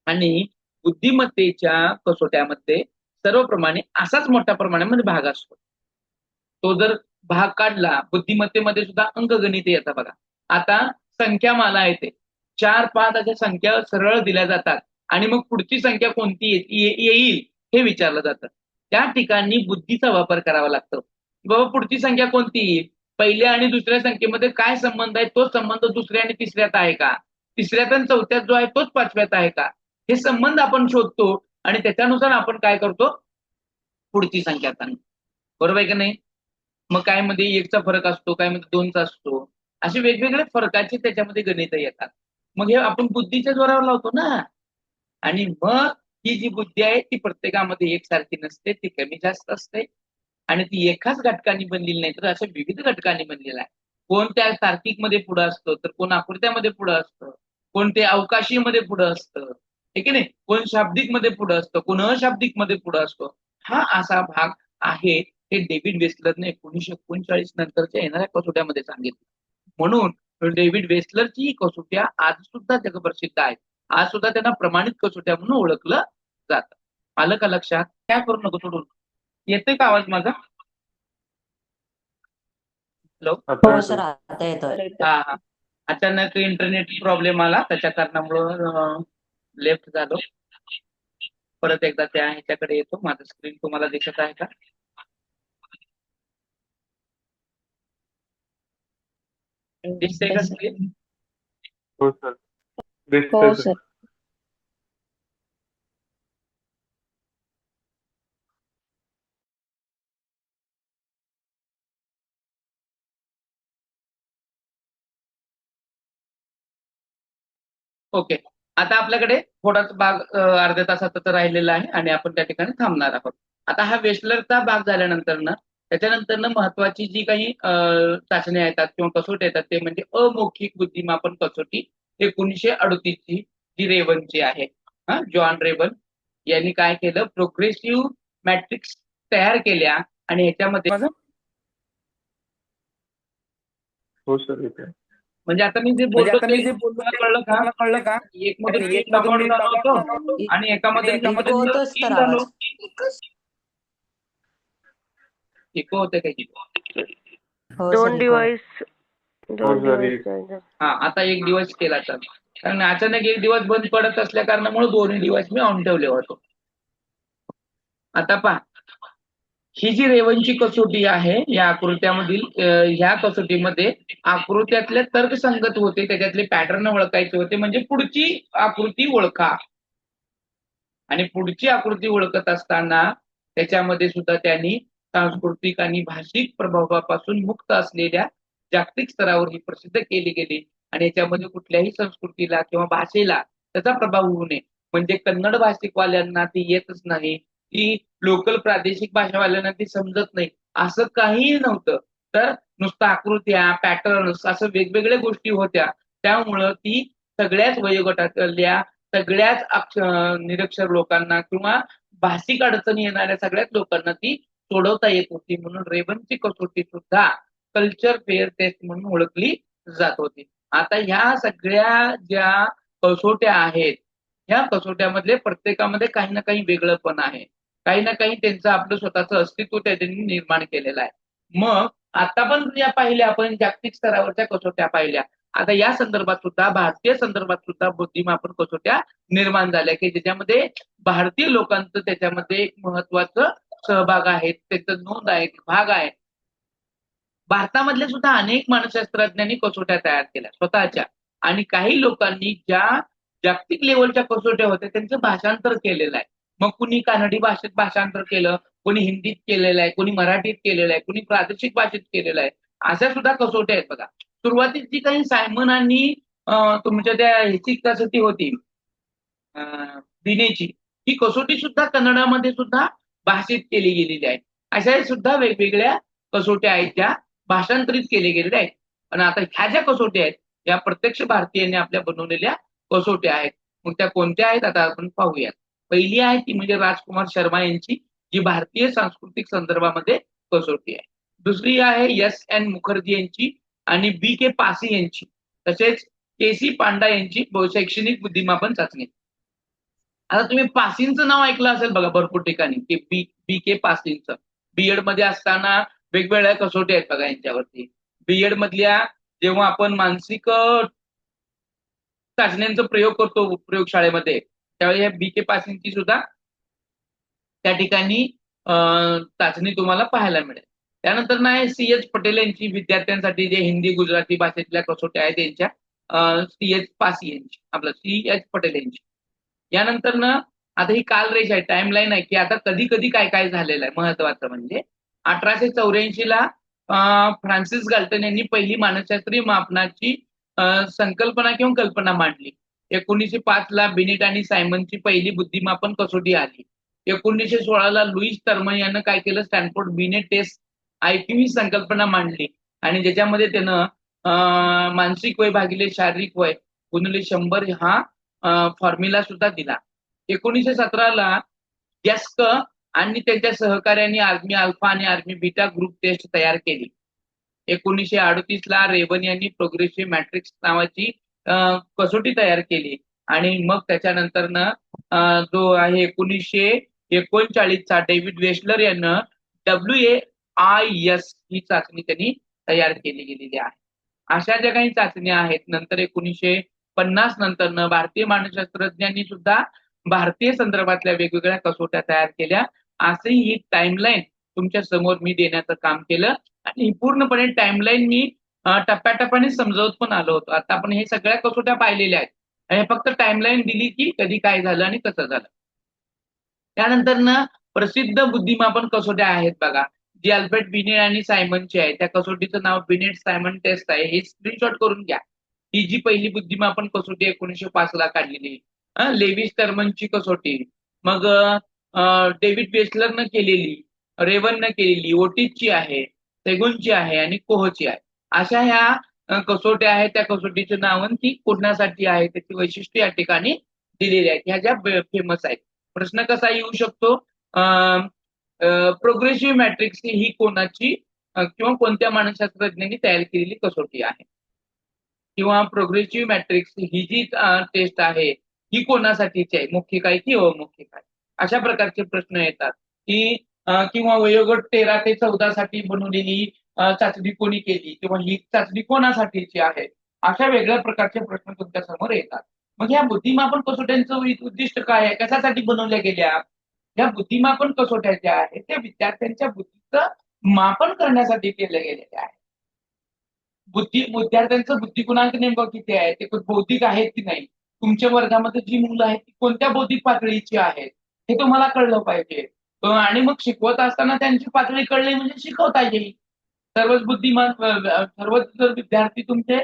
[SPEAKER 1] आणि बुद्धिमत्तेच्या कसोट्यामध्ये सर्वप्रमाणे असाच मोठ्या प्रमाणामध्ये भाग असतो. तो जर भाग काढला, बुद्धिमत्तेमध्ये सुद्धा अंकगणित येतं बघा. आता संख्यामाला येते, 4-5 अशा संख्या सरळ दिल्या जातात आणि मग पुढची संख्या कोणती येईल हे विचारलं जातं. त्या ठिकाणी बुद्धीचा वापर करावा लागतो. बाबा पुढची संख्या कोणती येईल, पहिल्या आणि दुसऱ्या संख्येमध्ये काय संबंध आहे, तोच संबंध दुसऱ्या आणि तिसऱ्यात आहे का, तिसऱ्यात आणि चौथ्यात जो आहे तोच पाचव्यात आहे का, हे संबंध आपण शोधतो आणि त्याच्यानुसार आपण काय करतो, पुढची संख्या सांगतो. बरोबर आहे की नाही. मग काय मध्ये 1चा फरक असतो, काय मध्ये 2चा असतो, असे वेगवेगळे फरकाचे त्याच्यामध्ये गणित येतात. मग हे आपण बुद्धीच्या जोरावर लावतो ना. आणि मग ही जी बुद्धी आहे ती प्रत्येकामध्ये एकसारखी नसते, ती कमी जास्त असते आणि ती एकाच घटकांनी बनलेली नाही, तर अशा विविध घटकांनी बनलेला आहे. कोण त्या तार्किकमध्ये पुढं असतं, तर कोण आकृत्यामध्ये पुढं असतं, कोण ते अवकाशीमध्ये पुढं असतं, ठीक आहे नाही, कोण शाब्दिकमध्ये पुढं असतं, कोण अशाब्दिकमध्ये पुढं असतो. हा असा भाग आहे. हे डेव्हिड वेस्लरने 1939 नंतरच्या येणाऱ्या कसोट्यामध्ये सांगितलं. म्हणून डेव्हिड वेस्लरची ही कसोट्या आज सुद्धा जगप्रसिद्ध आहेत. आज सुद्धा त्यांना प्रमाणित कसोट्या म्हणून ओळखलं जातं. आलं का लक्षात. काय करू नको सोडून. येतोय का आवाज माझा. हॅलो.
[SPEAKER 3] आता
[SPEAKER 4] हो
[SPEAKER 3] येतोय.
[SPEAKER 4] सर, आता येतोय.
[SPEAKER 1] हा. अचानक इंटरनेट प्रॉब्लेम आला, त्याच्या कारणामुळं लेफ्ट झालो. परत एकदा त्या ह्याच्याकडे येतो. माझं स्क्रीन तुम्हाला दिसत आहे का. दिसतंय का screen?
[SPEAKER 3] हो सर,
[SPEAKER 5] हो
[SPEAKER 3] दिसतंय सर.
[SPEAKER 5] सर.
[SPEAKER 1] ओके. आता आपल्याकडे थोडाच भाग अर्ध्या तासाचा राहिलेला आहे आणि आपण त्या ठिकाणी थांबणार आहोत. आता हा वेस्लरचा भाग झाल्यानंतर ना, त्याच्यानंतर महत्वाची जी काही चाचण्या येतात किंवा कसोटी येतात ते म्हणजे अमौखिक बुद्धिमापन कसोटी 1938 ची जी रेवनची आहे. जॉन रेवन यांनी काय केलं, प्रोग्रेसिव्ह मॅट्रिक्स तयार केल्या आणि ह्याच्यामध्ये
[SPEAKER 3] हो सर, येते.
[SPEAKER 1] म्हणजे आता मी जे बोलतो ते तुम्हाला कळलं का.
[SPEAKER 5] कळलं का.
[SPEAKER 1] एक मधून मी लॉगआउट झालो होतो आणि एकामध्ये
[SPEAKER 4] इको होतोच तर
[SPEAKER 1] झालो.
[SPEAKER 4] आवाज.
[SPEAKER 1] इको होते काही.
[SPEAKER 4] हो
[SPEAKER 2] दोन
[SPEAKER 4] सर, इको.
[SPEAKER 2] डिवाइस
[SPEAKER 3] हो सर,
[SPEAKER 1] हा, आता एक दिवस केला तर, कारण अचानक एक दिवस बंद पडत असल्या कारणामुळे दोन्ही दिवस मी ऑन ठेवले होतो. आता पहा, ही जी रेवनची कसोटी आहे या आकृत्यामधील ह्या कसोटीमध्ये आकृत्यातले तर्कसंगत होते, त्याच्यातले पॅटर्न ओळखायचे होते. म्हणजे पुढची आकृती ओळखा. आणि पुढची आकृती ओळखत असताना त्याच्यामध्ये सुद्धा त्यांनी सांस्कृतिक आणि भाषिक प्रभावापासून मुक्त असलेल्या जागतिक स्तरावर ही प्रसिद्ध केली गेली. आणि याच्यामध्ये कुठल्याही संस्कृतीला किंवा भाषेला त्याचा प्रभाव होऊ नये. म्हणजे कन्नड भाषिकवाल्यांना ती येतच नाही, की लोकल प्रादेशिक भाषावाल्यांना ती समजत नाही, असं काहीही नव्हतं. तर नुसतं आकृत्या, पॅटर्न्स असं वेगवेगळ्या गोष्टी होत्या. त्यामुळं ती सगळ्याच वयोगटातल्या सगळ्याच निरक्षर लोकांना किंवा भाषिक अडचणी येणाऱ्या सगळ्याच लोकांना ती सोडवता येत होती. म्हणून रेवनची कसोटी सुद्धा कल्चर फेअर टेस्ट म्हणून ओळखली जात होती. आता ह्या सगळ्या ज्या कसोट्या आहेत, ह्या कसोट्यामधले प्रत्येकामध्ये काही ना काही वेगळंपण आहे. काही ना काही त्यांचं आपलं स्वतःचं अस्तित्व त्यांनी निर्माण केलेलं आहे. मग आता पण या पाहिल्या आपण जागतिक स्तरावरच्या कसोट्या पाहिल्या. आता या संदर्भात सुद्धा भारतीय संदर्भात सुद्धा बुद्धिमापन कसोट्या निर्माण झाल्या, की ज्याच्यामध्ये भारतीय लोकांचं त्याच्यामध्ये एक महत्वाचं सहभाग आहे, त्याचं नोंद आहे, भाग आहे. भारतामधल्या सुद्धा अनेक मानसशास्त्रज्ञांनी कसोट्या तयार केल्या स्वतःच्या. आणि काही लोकांनी ज्या जागतिक लेवलच्या कसोट्या होत्या त्यांचं भाषांतर केलेलं आहे. मग कुणी कानडी भाषेत भाषांतर केलं, कोणी हिंदीत केलेलं आहे, कोणी मराठीत केलेलं आहे, कोणी प्रादेशिक भाषेत केलेलं आहे. अशा सुद्धा कसोट्या आहेत बघा. सुरुवातीची काही सायमन आणि तुमच्या त्या ह्याची कसोटी होती, दिनेची, ही कसोटी सुद्धा कन्नडामध्ये सुद्धा भाषित केली गेलेली आहे. अशा सुद्धा वेगवेगळ्या कसोट्या आहेत त्या भाषांतरित केल्या गेलेल्या आहेत. पण आता ह्या ज्या कसोट्या आहेत या प्रत्यक्ष भारतीयांनी आपल्या बनवलेल्या कसोट्या आहेत. मग त्या कोणत्या आहेत आता आपण पाहूयात. पहिली आहे ती म्हणजे राजकुमार शर्मा यांची, जी भारतीय सांस्कृतिक संदर्भामध्ये कसोटी आहे. दुसरी आहे S.N. मुखर्जी यांची आणि B.K. पासी यांची, तसेच के.सी. पांडा यांची शैक्षणिक बुद्धिमापन चाचणी. आता तुम्ही पासींचं नाव ऐकलं असेल बघा भरपूर ठिकाणी, की B.K. पासींचं. बीएड मध्ये असताना वेगवेगळ्या कसोटी आहेत बघा यांच्यावरती. बीएड मधल्या जेव्हा आपण मानसिक चाचण्यांचा प्रयोग करतो प्रयोगशाळेमध्ये, त्यावेळी B.K. पासींची सुद्धा त्या ठिकाणी चाचणी तुम्हाला पाहायला मिळेल. त्यानंतर नाही C.H. पटेल यांची विद्यार्थ्यांसाठी जे हिंदी गुजराती भाषेतल्या कसोट्या आहेत त्यांच्या, C.H. पासी यांची, आपलं C.H. पटेल यांची. यानंतर ना आता ही कालरेष आहे, टाइमलाईन आहे, की आता कधी कधी काय काय झालेलं आहे. महत्वाचं म्हणजे 1884 फ्रान्सिस गाल्टन यांनी पहिली मानसशास्त्रीय मापनाची संकल्पना किंवा कल्पना मांडली. 1905 बिनेट आणि सायमनची पहिली बुद्धिमापन कसोटी आली. 1916 लुईस टर्मन यानं काय केलं, स्टॅनफोर्ड बिनेट टेस्ट IQ ही संकल्पना मांडली आणि ज्याच्यामध्ये त्यानं मानसिक वय भागिले शारीरिक वय गुणिले 100 हा फॉर्म्युला सुद्धा दिला. 1917 जस्क आणि त्यांच्या सहकार्यांनी आर्मी अल्फा आणि आर्मी बीटा ग्रुप टेस्ट तयार केली. 1938 रेवन यांनी प्रोग्रेसिव्ह मॅट्रिक्स नावाची कसोटी तयार केली आणि मग त्याच्यानंतर जो आहे 1939 डेव्हिड वेस्लर यानं WAIS ही चाचणी त्यांनी तयार केली गेलेली आहे. अशा ज्या काही चाचण्या आहेत. नंतर 1950 नंतर भारतीय मानसशास्त्रज्ञांनी सुद्धा भारतीय संदर्भातल्या वेगवेगळ्या कसोट्या तयार केल्या. असे ही टाइमलाईन तुमच्या समोर मी देण्याचं काम केलं आणि ही पूर्णपणे टाइमलाईन मी टप्प्याटप्प्याने समजावत पण आलो होतो. आता आपण हे सगळ्या कसोट्या पाहिलेल्या आहेत आणि फक्त टाइमलाईन दिली की कधी काय झालं आणि कसं झालं. त्यानंतर प्रसिद्ध बुद्धिमापन कसोट्या आहेत बघा, जी अल्फ्रेड बिनेट आणि सायमनची आहे. त्या कसोटीचं नाव बिनेट सायमन टेस्ट आहे. हे स्क्रीनशॉट करून घ्या. ही जी पहिली बुद्धिमापन कसोटी 1905 काढलेली. लेविस टर्मनची कसोटी, मग डेव्हिड वेस्लरनं केलेली, रेवननं केलेली, ओटिसची आहे, सेगुनची आहे आणि कोहची आहे. अशा ह्या कसोट्या आहेत. त्या कसोटीचं नाव ती कोणासाठी आहे त्याची वैशिष्ट्य या ठिकाणी दिलेली आहेत. ह्या ज्या फेमस आहेत. प्रश्न कसा येऊ शकतो, प्रोग्रेसिव्ह मॅट्रिक्स ही कोणाची किंवा कोणत्या मानसशास्त्रज्ञांनी तयार केलेली कसोटी आहे, किंवा प्रोग्रेसिव्ह मॅट्रिक्स ही जी टेस्ट आहे ही कोणासाठीची आहे, मुख्य काय की अमुख्य काय. अशा प्रकारचे प्रश्न येतात की किंवा वयोगट 13 ते 14 साठी बनवलेली चाचणी कोणी केली किंवा ही चाचणी कोणासाठीची आहे. अशा वेगळ्या प्रकारचे प्रश्न तुमच्या समोर येतात. मग या बुद्धिमापन कसोट्यांचं उद्दिष्ट काय आहे, कशासाठी बनवल्या गेल्या. या बुद्धिमापन कसोट्या ज्या आहेत त्या विद्यार्थ्यांच्या बुद्धीचं मापन करण्यासाठी केल्या गेलेल्या आहेत. विद्यार्थ्यांचं बुद्धी गुणांक नेमकं किती आहे, ते बौद्धिक आहेत की नाही, तुमच्या वर्गामध्ये जी मुलं आहेत ती कोणत्या बौद्धिक पातळीची आहेत हे तुम्हाला कळलं पाहिजे. आणि मग शिकवत असताना त्यांची पातळी कळली म्हणजे शिकवता येईल. सर्वच बुद्धिमान सर्वच जर विद्यार्थी तुमचे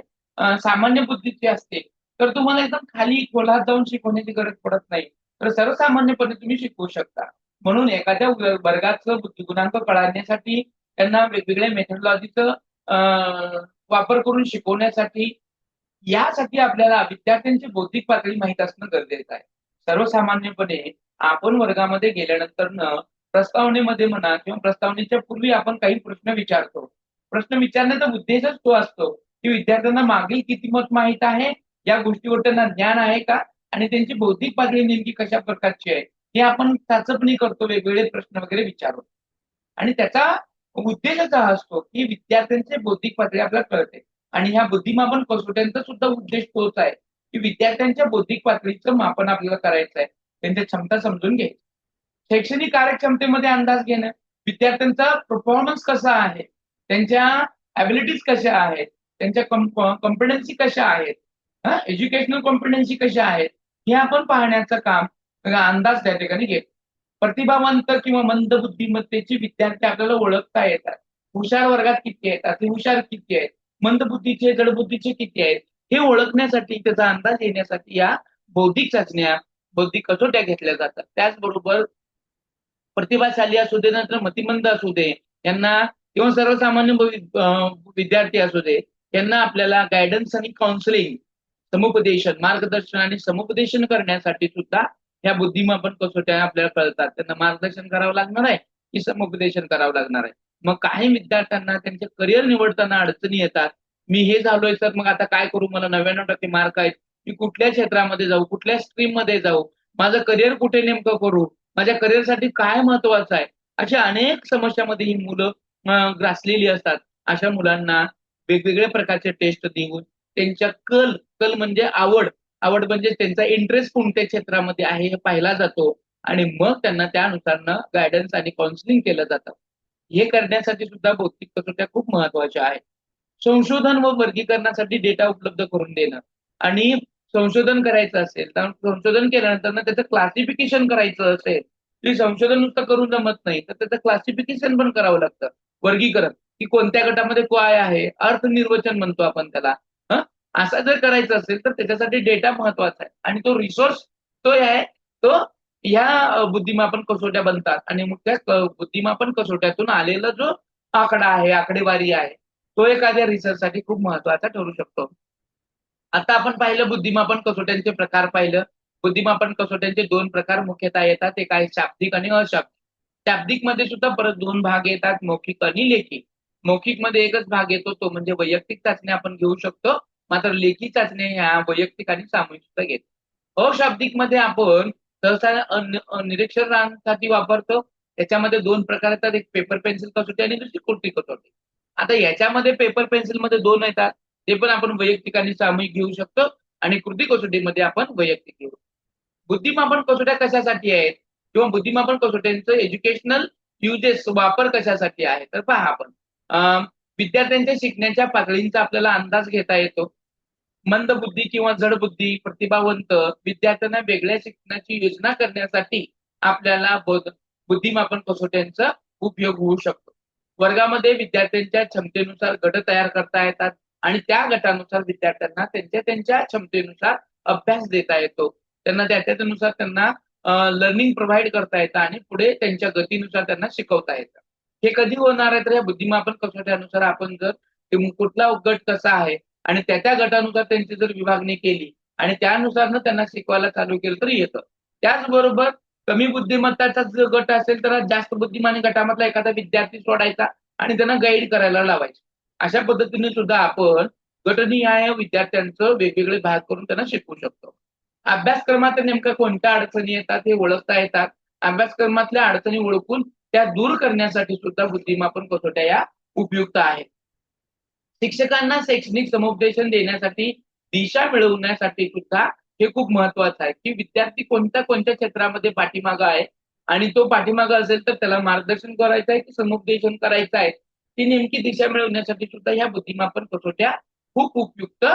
[SPEAKER 1] सामान्य बुद्धीचे असते तर तुम्हाला एकदम खाली खोलात जाऊन शिकवण्याची गरज पडत नाही, तर सर्वसामान्यपणे तुम्ही शिकवू शकता. म्हणून एखाद्या वर्गाचं बुद्धिगुणांक कळण्यासाठी त्यांना वेगवेगळ्या मेथडॉलॉजीचं वापर करून शिकवण्यासाठी यासाठी आपल्याला विद्यार्थ्यांची बौद्धिक पातळी माहीत असणं गरजेचं आहे. सर्वसामान्यपणे आपण वर्गामध्ये गेल्यानंतर प्रस्तावनेमध्ये म्हणा किंवा प्रस्तावनेच्या पूर्वी आपण काही प्रश्न विचारतो. प्रश्न विचारण्याचा उद्देशच तो असतो की विद्यार्थ्यांना मागील किती मत माहीत आहे, या गोष्टीवर त्यांना ज्ञान आहे का आणि त्यांची बौद्धिक पातळी नेमकी कशा प्रकारची आहे हे आपण चाचपणी करतो, वेगवेगळे प्रश्न वगैरे विचारू आणि त्याचा उद्देशच हा असतो की विद्यार्थ्यांची बौद्धिक पातळी आपल्याला कळते. आणि ह्या बुद्धिमापन कसोट्यांचा सुद्धा उद्देश तोच आहे की विद्यार्थ्यांच्या बौद्धिक पातळीचं मापन आपल्याला करायचं आहे, त्यांच्या क्षमता समजून घ्यायची. शैक्षणिक कार्यक्षमतेमध्ये अंदाज घेणं, विद्यार्थ्यांचा परफॉर्मन्स कसा आहे, त्यांच्या ॲबिलिटीज कशा आहेत, त्यांच्या कॉम्पिटन्सी कशा आहेत, एज्युकेशनल कॉम्पिटन्सी कशा आहेत हे आपण पाहण्याचं काम अंदाज त्या ठिकाणी घेतो. प्रतिभावंत किंवा मंद बुद्धिमत्तेची विद्यार्थी आपल्याला ओळखता येतात. हुशार वर्गात किती आहेत, अति हुशार किती आहेत, मंद बुद्धीचे जडबुद्धीचे किती आहेत हे ओळखण्यासाठी, त्याचा अंदाज येण्यासाठी या बौद्धिक चाचण्या बौद्धिक कसोट्या घेतल्या जातात. त्याचबरोबर प्रतिभाशाली असू दे नंतर मतिमंद असू दे यांना किंवा सर्वसामान्य विद्यार्थी असू दे यांना आपल्याला गायडन्स आणि काउन्सिलिंग समुपदेशन मार्गदर्शन आणि समुपदेशन करण्यासाठी सुद्धा ह्या बुद्धिमापन कसोट्या आपल्याला कळतात. त्यांना मार्गदर्शन करावं लागणार आहे की समुपदेशन करावं लागणार आहे. मग काही विद्यार्थ्यांना त्यांचे करिअर निवडताना अडचणी येतात. मी हे झालोय सर मग आता काय करू, मला 99% मार्क आहेत, मी कुठल्या क्षेत्रामध्ये जाऊ, कुठल्या स्ट्रीम मध्ये जाऊ, माझं करिअर कुठे नेमकं करू, माझ्या करिअरसाठी काय महत्वाचं आहे, अशा अनेक समस्यामध्ये ही मुलं ग्रासलेली असतात. अशा मुलांना वेगवेगळ्या प्रकारचे टेस्ट देऊन त्यांच्या कल म्हणजे आवड म्हणजे त्यांचा इंटरेस्ट कोणत्या क्षेत्रामध्ये आहे हे पाहिला जातो आणि मग त्यांना त्यानुसार गायडन्स आणि काउन्सिलिंग केलं जातं. हे करण्यासाठी सुद्धा बौद्धिक कसोट्या खूप महत्वाच्या आहेत. संशोधन व वर्गीकरणासाठी डेटा उपलब्ध करून देणं आणि संशोधन करायचं असेल तर संशोधन केल्यानंतर त्याचं क्लासिफिकेशन करायचं असेल की संशोधन नुसतं करून जमत नाही तर त्याचं क्लासिफिकेशन पण करावं लागतं. वर्गीकरण की कोणत्या गटामध्ये काय आहे, अर्थनिर्वचन म्हणतो आपण त्याला. असं जर करायचं असेल तर त्याच्यासाठी डेटा महत्वाचा आहे आणि तो रिसोर्स तो आहे तो ह्या बुद्धिमापन कसोट्या बनतात आणि मग त्या बुद्धिमापन कसोट्यातून आलेला जो आकडा आहे, आकडेवारी आहे, तो एखाद्या रिसर्चसाठी खूप महत्वाचा ठरू शकतो. आता आपण पाहिलं बुद्धिमापन कसोट्यांचे प्रकार पाहिलं. बुद्धिमापन कसोट्यांचे 2 प्रकार मुख्यतः येतात. एक आहे शाब्दिक आणि अशाब्दिक. शाब्दिक मध्ये सुद्धा परत 2 भाग येतात, मौखिक आणि लेखी. मौखिक मध्ये एकच भाग येतो तो म्हणजे वैयक्तिक चाचणी आपण घेऊ शकतो. मात्र लेखी चाचणी ह्या वैयक्तिक आणि सामूहिक सुद्धा घेतो. अशाब्दिक मध्ये आपण सहसा निरीक्षणासाठी वापरतो. त्याच्यामध्ये 2 प्रकार येतात, एक पेपर पेन्सिल कसोटी आणि दुसरी कृती कसोटी. आता याच्यामध्ये पेपर पेन्सिल मध्ये 2 येतात, ते पण आपण वैयक्तिक आणि सामूहिक घेऊ शकतो आणि कृती कसोटीमध्ये आपण वैयक्तिक घेऊ. बुद्धिमापन कसोट्या कशासाठी आहेत किंवा बुद्धिमापन कसोट्यांचं एज्युकेशनल युजेस वापर कशासाठी आहे तर पहा आपण विद्यार्थ्यांच्या शिकण्याच्या पातळींचा आपल्याला अंदाज घेता येतो. मंद बुद्धी किंवा जड बुद्धी प्रतिभावंत विद्यार्थ्यांना वेगळ्या शिक्षणाची योजना करण्यासाठी आपल्याला बुद्धिमापन कसोट्यांचा उपयोग होऊ शकतो. वर्गामध्ये विद्यार्थ्यांच्या क्षमतेनुसार गट तयार करता येतात आणि त्या गटानुसार विद्यार्थ्यांना त्यांच्या क्षमतेनुसार अभ्यास देता येतो. त्यांना त्यानुसार त्यांना लर्निंग प्रोव्हाइड करता येतं आणि पुढे त्यांच्या गतीनुसार त्यांना शिकवता येतं. हे कधी होणार आहे तर या बुद्धिमापन कसोट्यानुसार आपण जर कुठला गट कसा आहे आणि त्या गटानुसार त्यांची जर विभागणी केली आणि त्यानुसार त्यांना शिकवायला चालू केलं तर येतं. त्याचबरोबर कमी बुद्धिमत्ताचा जर गट असेल तर जास्त बुद्धिमानी गटामधला एखादा विद्यार्थी सोडायचा आणि त्यांना गाईड करायला लावायचं. अशा पद्धतीने सुद्धा आपण गटनिहाय विद्यार्थ्यांचं वेगवेगळे भाग करून त्यांना शिकवू शकतो. अभ्यासक्रमात नेमक्या कोणत्या अडचणी येतात हे ओळखता येतात. अभ्यासक्रमातल्या अडचणी ओळखून त्या दूर करण्यासाठी सुद्धा बुद्धिमापन कसोट्या या उपयुक्त आहेत. शिक्षकांना शैक्षणिक समुपदेशन देण्यासाठी दिशा मिळवण्यासाठी सुद्धा हे खूप महत्वाचं आहे की विद्यार्थी कोणत्या क्षेत्रामध्ये पाठीमागं आहे आणि तो पाठीमागं असेल तर त्याला मार्गदर्शन करायचं आहे की समुपदेशन करायचं आहे, ती नेमकी दिशा मिळवण्यासाठी सुद्धा ह्या बुद्धिमापन कसोट्या खूप उपयुक्त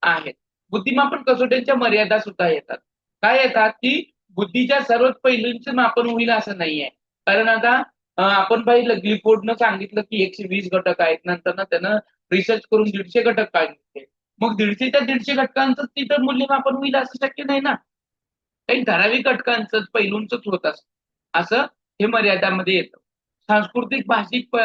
[SPEAKER 1] आहेत. बुद्धिमापन कसोट्यांच्या मर्यादा सुद्धा येतात. काय येतात की बुद्धीच्या सर्वच पैलूंचं मापन होईल असं नाहीये. कारण आता आपण पाहिलं ग्लिफोर्डनं सांगितलं की 120 घटक आहेत, नंतर त्यानं रिसर्च करून 150 घटक काढले. मग 150 घटकांचं तिथं मूल्यमापन होईल असं शक्य नाही ना. काही ठराविक घटकांचं पैलूंच होत असं हे मर्यादामध्ये येतं. सांस्कृतिक भाषिक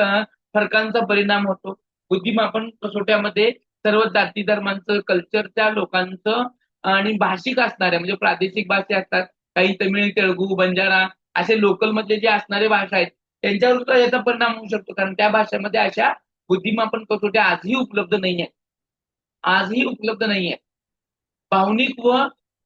[SPEAKER 1] फरकांचा परिणाम होतो. बुद्धिमापन कसोट्यामध्ये सर्व जाती धर्मांचं कल्चरच्या लोकांचं आणि भाषिक असणाऱ्या म्हणजे प्रादेशिक भाषा असतात, काही तमिळ, तेलुगू, बंजारा असे लोकल मधले जे असणारे भाषा आहेत त्यांच्यावर सुद्धा याचा परिणाम होऊ शकतो. कारण त्या भाषेमध्ये अशा बुद्धिमापन कसोट्या आजही उपलब्ध नाहीये. भावनिक व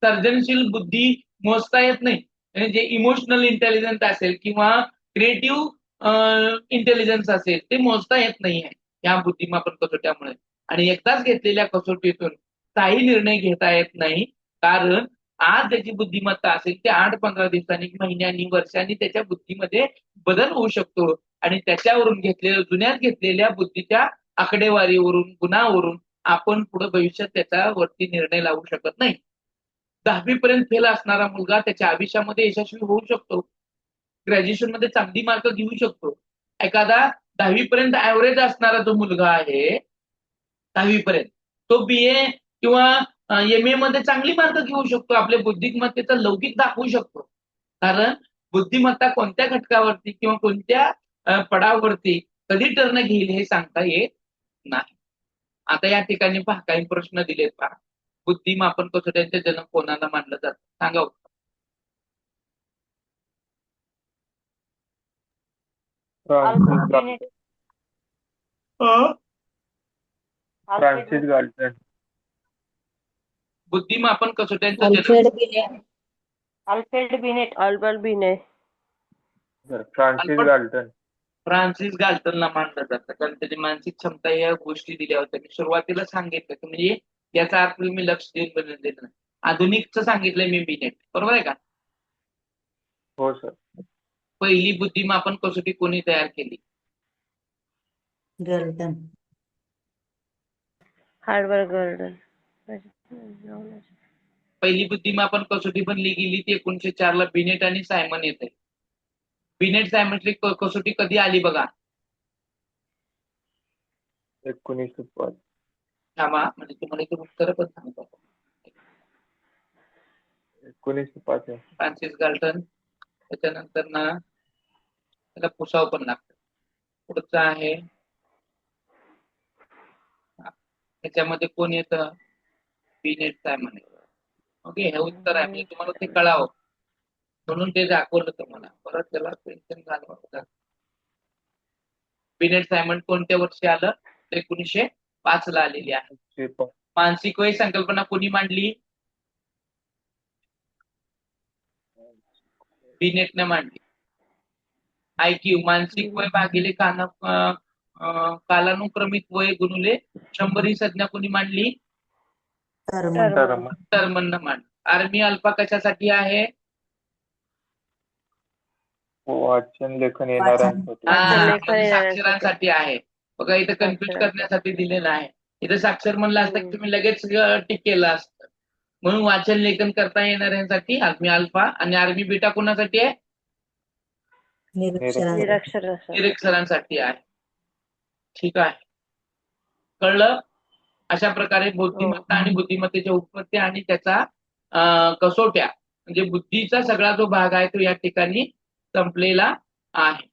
[SPEAKER 1] सर्जनशील बुद्धी मोजता येत नाही. म्हणजे जे इमोशनल इंटेलिजन्स असेल किंवा क्रिएटिव्ह इंटेलिजन्स असेल ते मोजता येत नाहीये या बुद्धिमापन कसोट्यामुळे. आणि एकदाच घेतलेल्या कसोटीतून काही निर्णय घेता येत नाही. कारण आज त्याची बुद्धिमत्ता असेल ते 8-15 दिवसांनी, महिन्यांनी, वर्षांनी त्याच्या बुद्धीमध्ये बदल होऊ शकतो आणि त्याच्यावरून जुन्यात घेतलेल्या बुद्धीच्या आकडेवारीवरून, गुणावरून आपण पुढे भविष्यात त्याच्यावरती निर्णय लावू शकत नाही. 10वी पर्यंत फेल असणारा मुलगा त्याच्या आयुष्यामध्ये यशस्वी होऊ शकतो. ग्रॅज्युएशन मध्ये चांगली मार्क घेऊ शकतो. एखादा 10वी पर्यंत ऍव्हरेज असणारा जो मुलगा आहे 10वी पर्यंत तो BA किंवा MA मध्ये चांगली मार्क घेऊ शकतो, आपल्या बुद्धिमत्तेचा लौकिक दाखवू शकतो. कारण बुद्धिमत्ता कोणत्या घटकावरती किंवा कोणत्या पडावावरती कधी टर्न घेईल हे सांगता येत नाही. आता या ठिकाणी पहा काही प्रश्न दिलेत पहा. बुद्धिमापन कसोट्यांचे जनक कोणाला मानलं जातं? सांगा उत्तर.
[SPEAKER 3] Francis Galton. Francis Galton.
[SPEAKER 1] बुद्धिमापन कसोट्यांचं जनक
[SPEAKER 4] Alfred Binet.
[SPEAKER 2] Alfred Binet. Albert Binet.
[SPEAKER 3] Francis Galton.
[SPEAKER 1] Francis गाल्टनला मानलं जातं, कारण त्याची मानसिक क्षमता या गोष्टी दिल्या होत्या. मी सुरुवातीला सांगितलं की म्हणजे याचा अर्थ मी लक्ष देऊन बनवलेलं नाही. आधुनिकचं सांगितलंय मी बिनेट, बरोबर आहे का?
[SPEAKER 3] हो सर.
[SPEAKER 1] पहिली बुद्धिमापन कसोटी कोणी तयार केली?
[SPEAKER 4] गल्टन.
[SPEAKER 2] हार्वर्ड गर्डन.
[SPEAKER 1] पहिली बुद्धिमापन कसोटी बनली गेली ती 1904 ला बिनेट आणि सायमन येते. बिनेट सायमेट्रिक कसोटी कधी आली बघा?
[SPEAKER 3] 1905.
[SPEAKER 1] थांबा, म्हणजे तुम्हाला इथे उत्तर पण सांगतो.
[SPEAKER 3] 1905 आहे.
[SPEAKER 1] फ्रान्सिस गाल्टन, त्याच्यानंतर ना त्याला पुसाव पण लागतं. पुढचं आहे त्याच्यामध्ये कोण येतं? बिनेट सायमन येतं. ओके, हे उत्तर आहे, म्हणजे तुम्हाला ते कळावं म्हणून ते दाखवलं तुम्हाला. परत त्याला पेन्शन घालवावं. बिनेट सायमन कोणत्या वर्षी आलं? 1905 ला आलेली आहे.
[SPEAKER 3] 1905.
[SPEAKER 1] मानसिक वय संकल्पना कोणी मांडली? बिनेटने मांडली. IQ मानसिक वय भागिले कालानुक्रमिक वय गुणिले 100 ही संज्ञा कोणी मांडली?
[SPEAKER 4] थर्मन.
[SPEAKER 3] टर्मन.
[SPEAKER 1] टर्मननं मांडली. आर्मी अल्फा कशासाठी आहे?
[SPEAKER 3] वाचन लेखन येणाऱ्यांसाठी.
[SPEAKER 1] म्हणजे साक्षरांसाठी आहे. बघा इथं कन्फ्युज करण्यासाठी दिलेलं आहे. इथं साक्षर म्हणलं असतं की तुम्ही लगेच टिक केलं असतं. म्हणून वाचन लेखन करता येणाऱ्यांसाठी आर्मी अल्फा, आणि आर्मी बीटा कोणासाठी आहे? निरक्षरांसाठी आहे. ठीक आहे, कळलं? अशा प्रकारे बुद्धिमत्ता आणि बुद्धिमत्तेच्या उत्पत्ती आणि त्याचा कसोट्या, म्हणजे बुद्धीचा सगळा जो भाग आहे तो या ठिकाणी संपलेला आहे.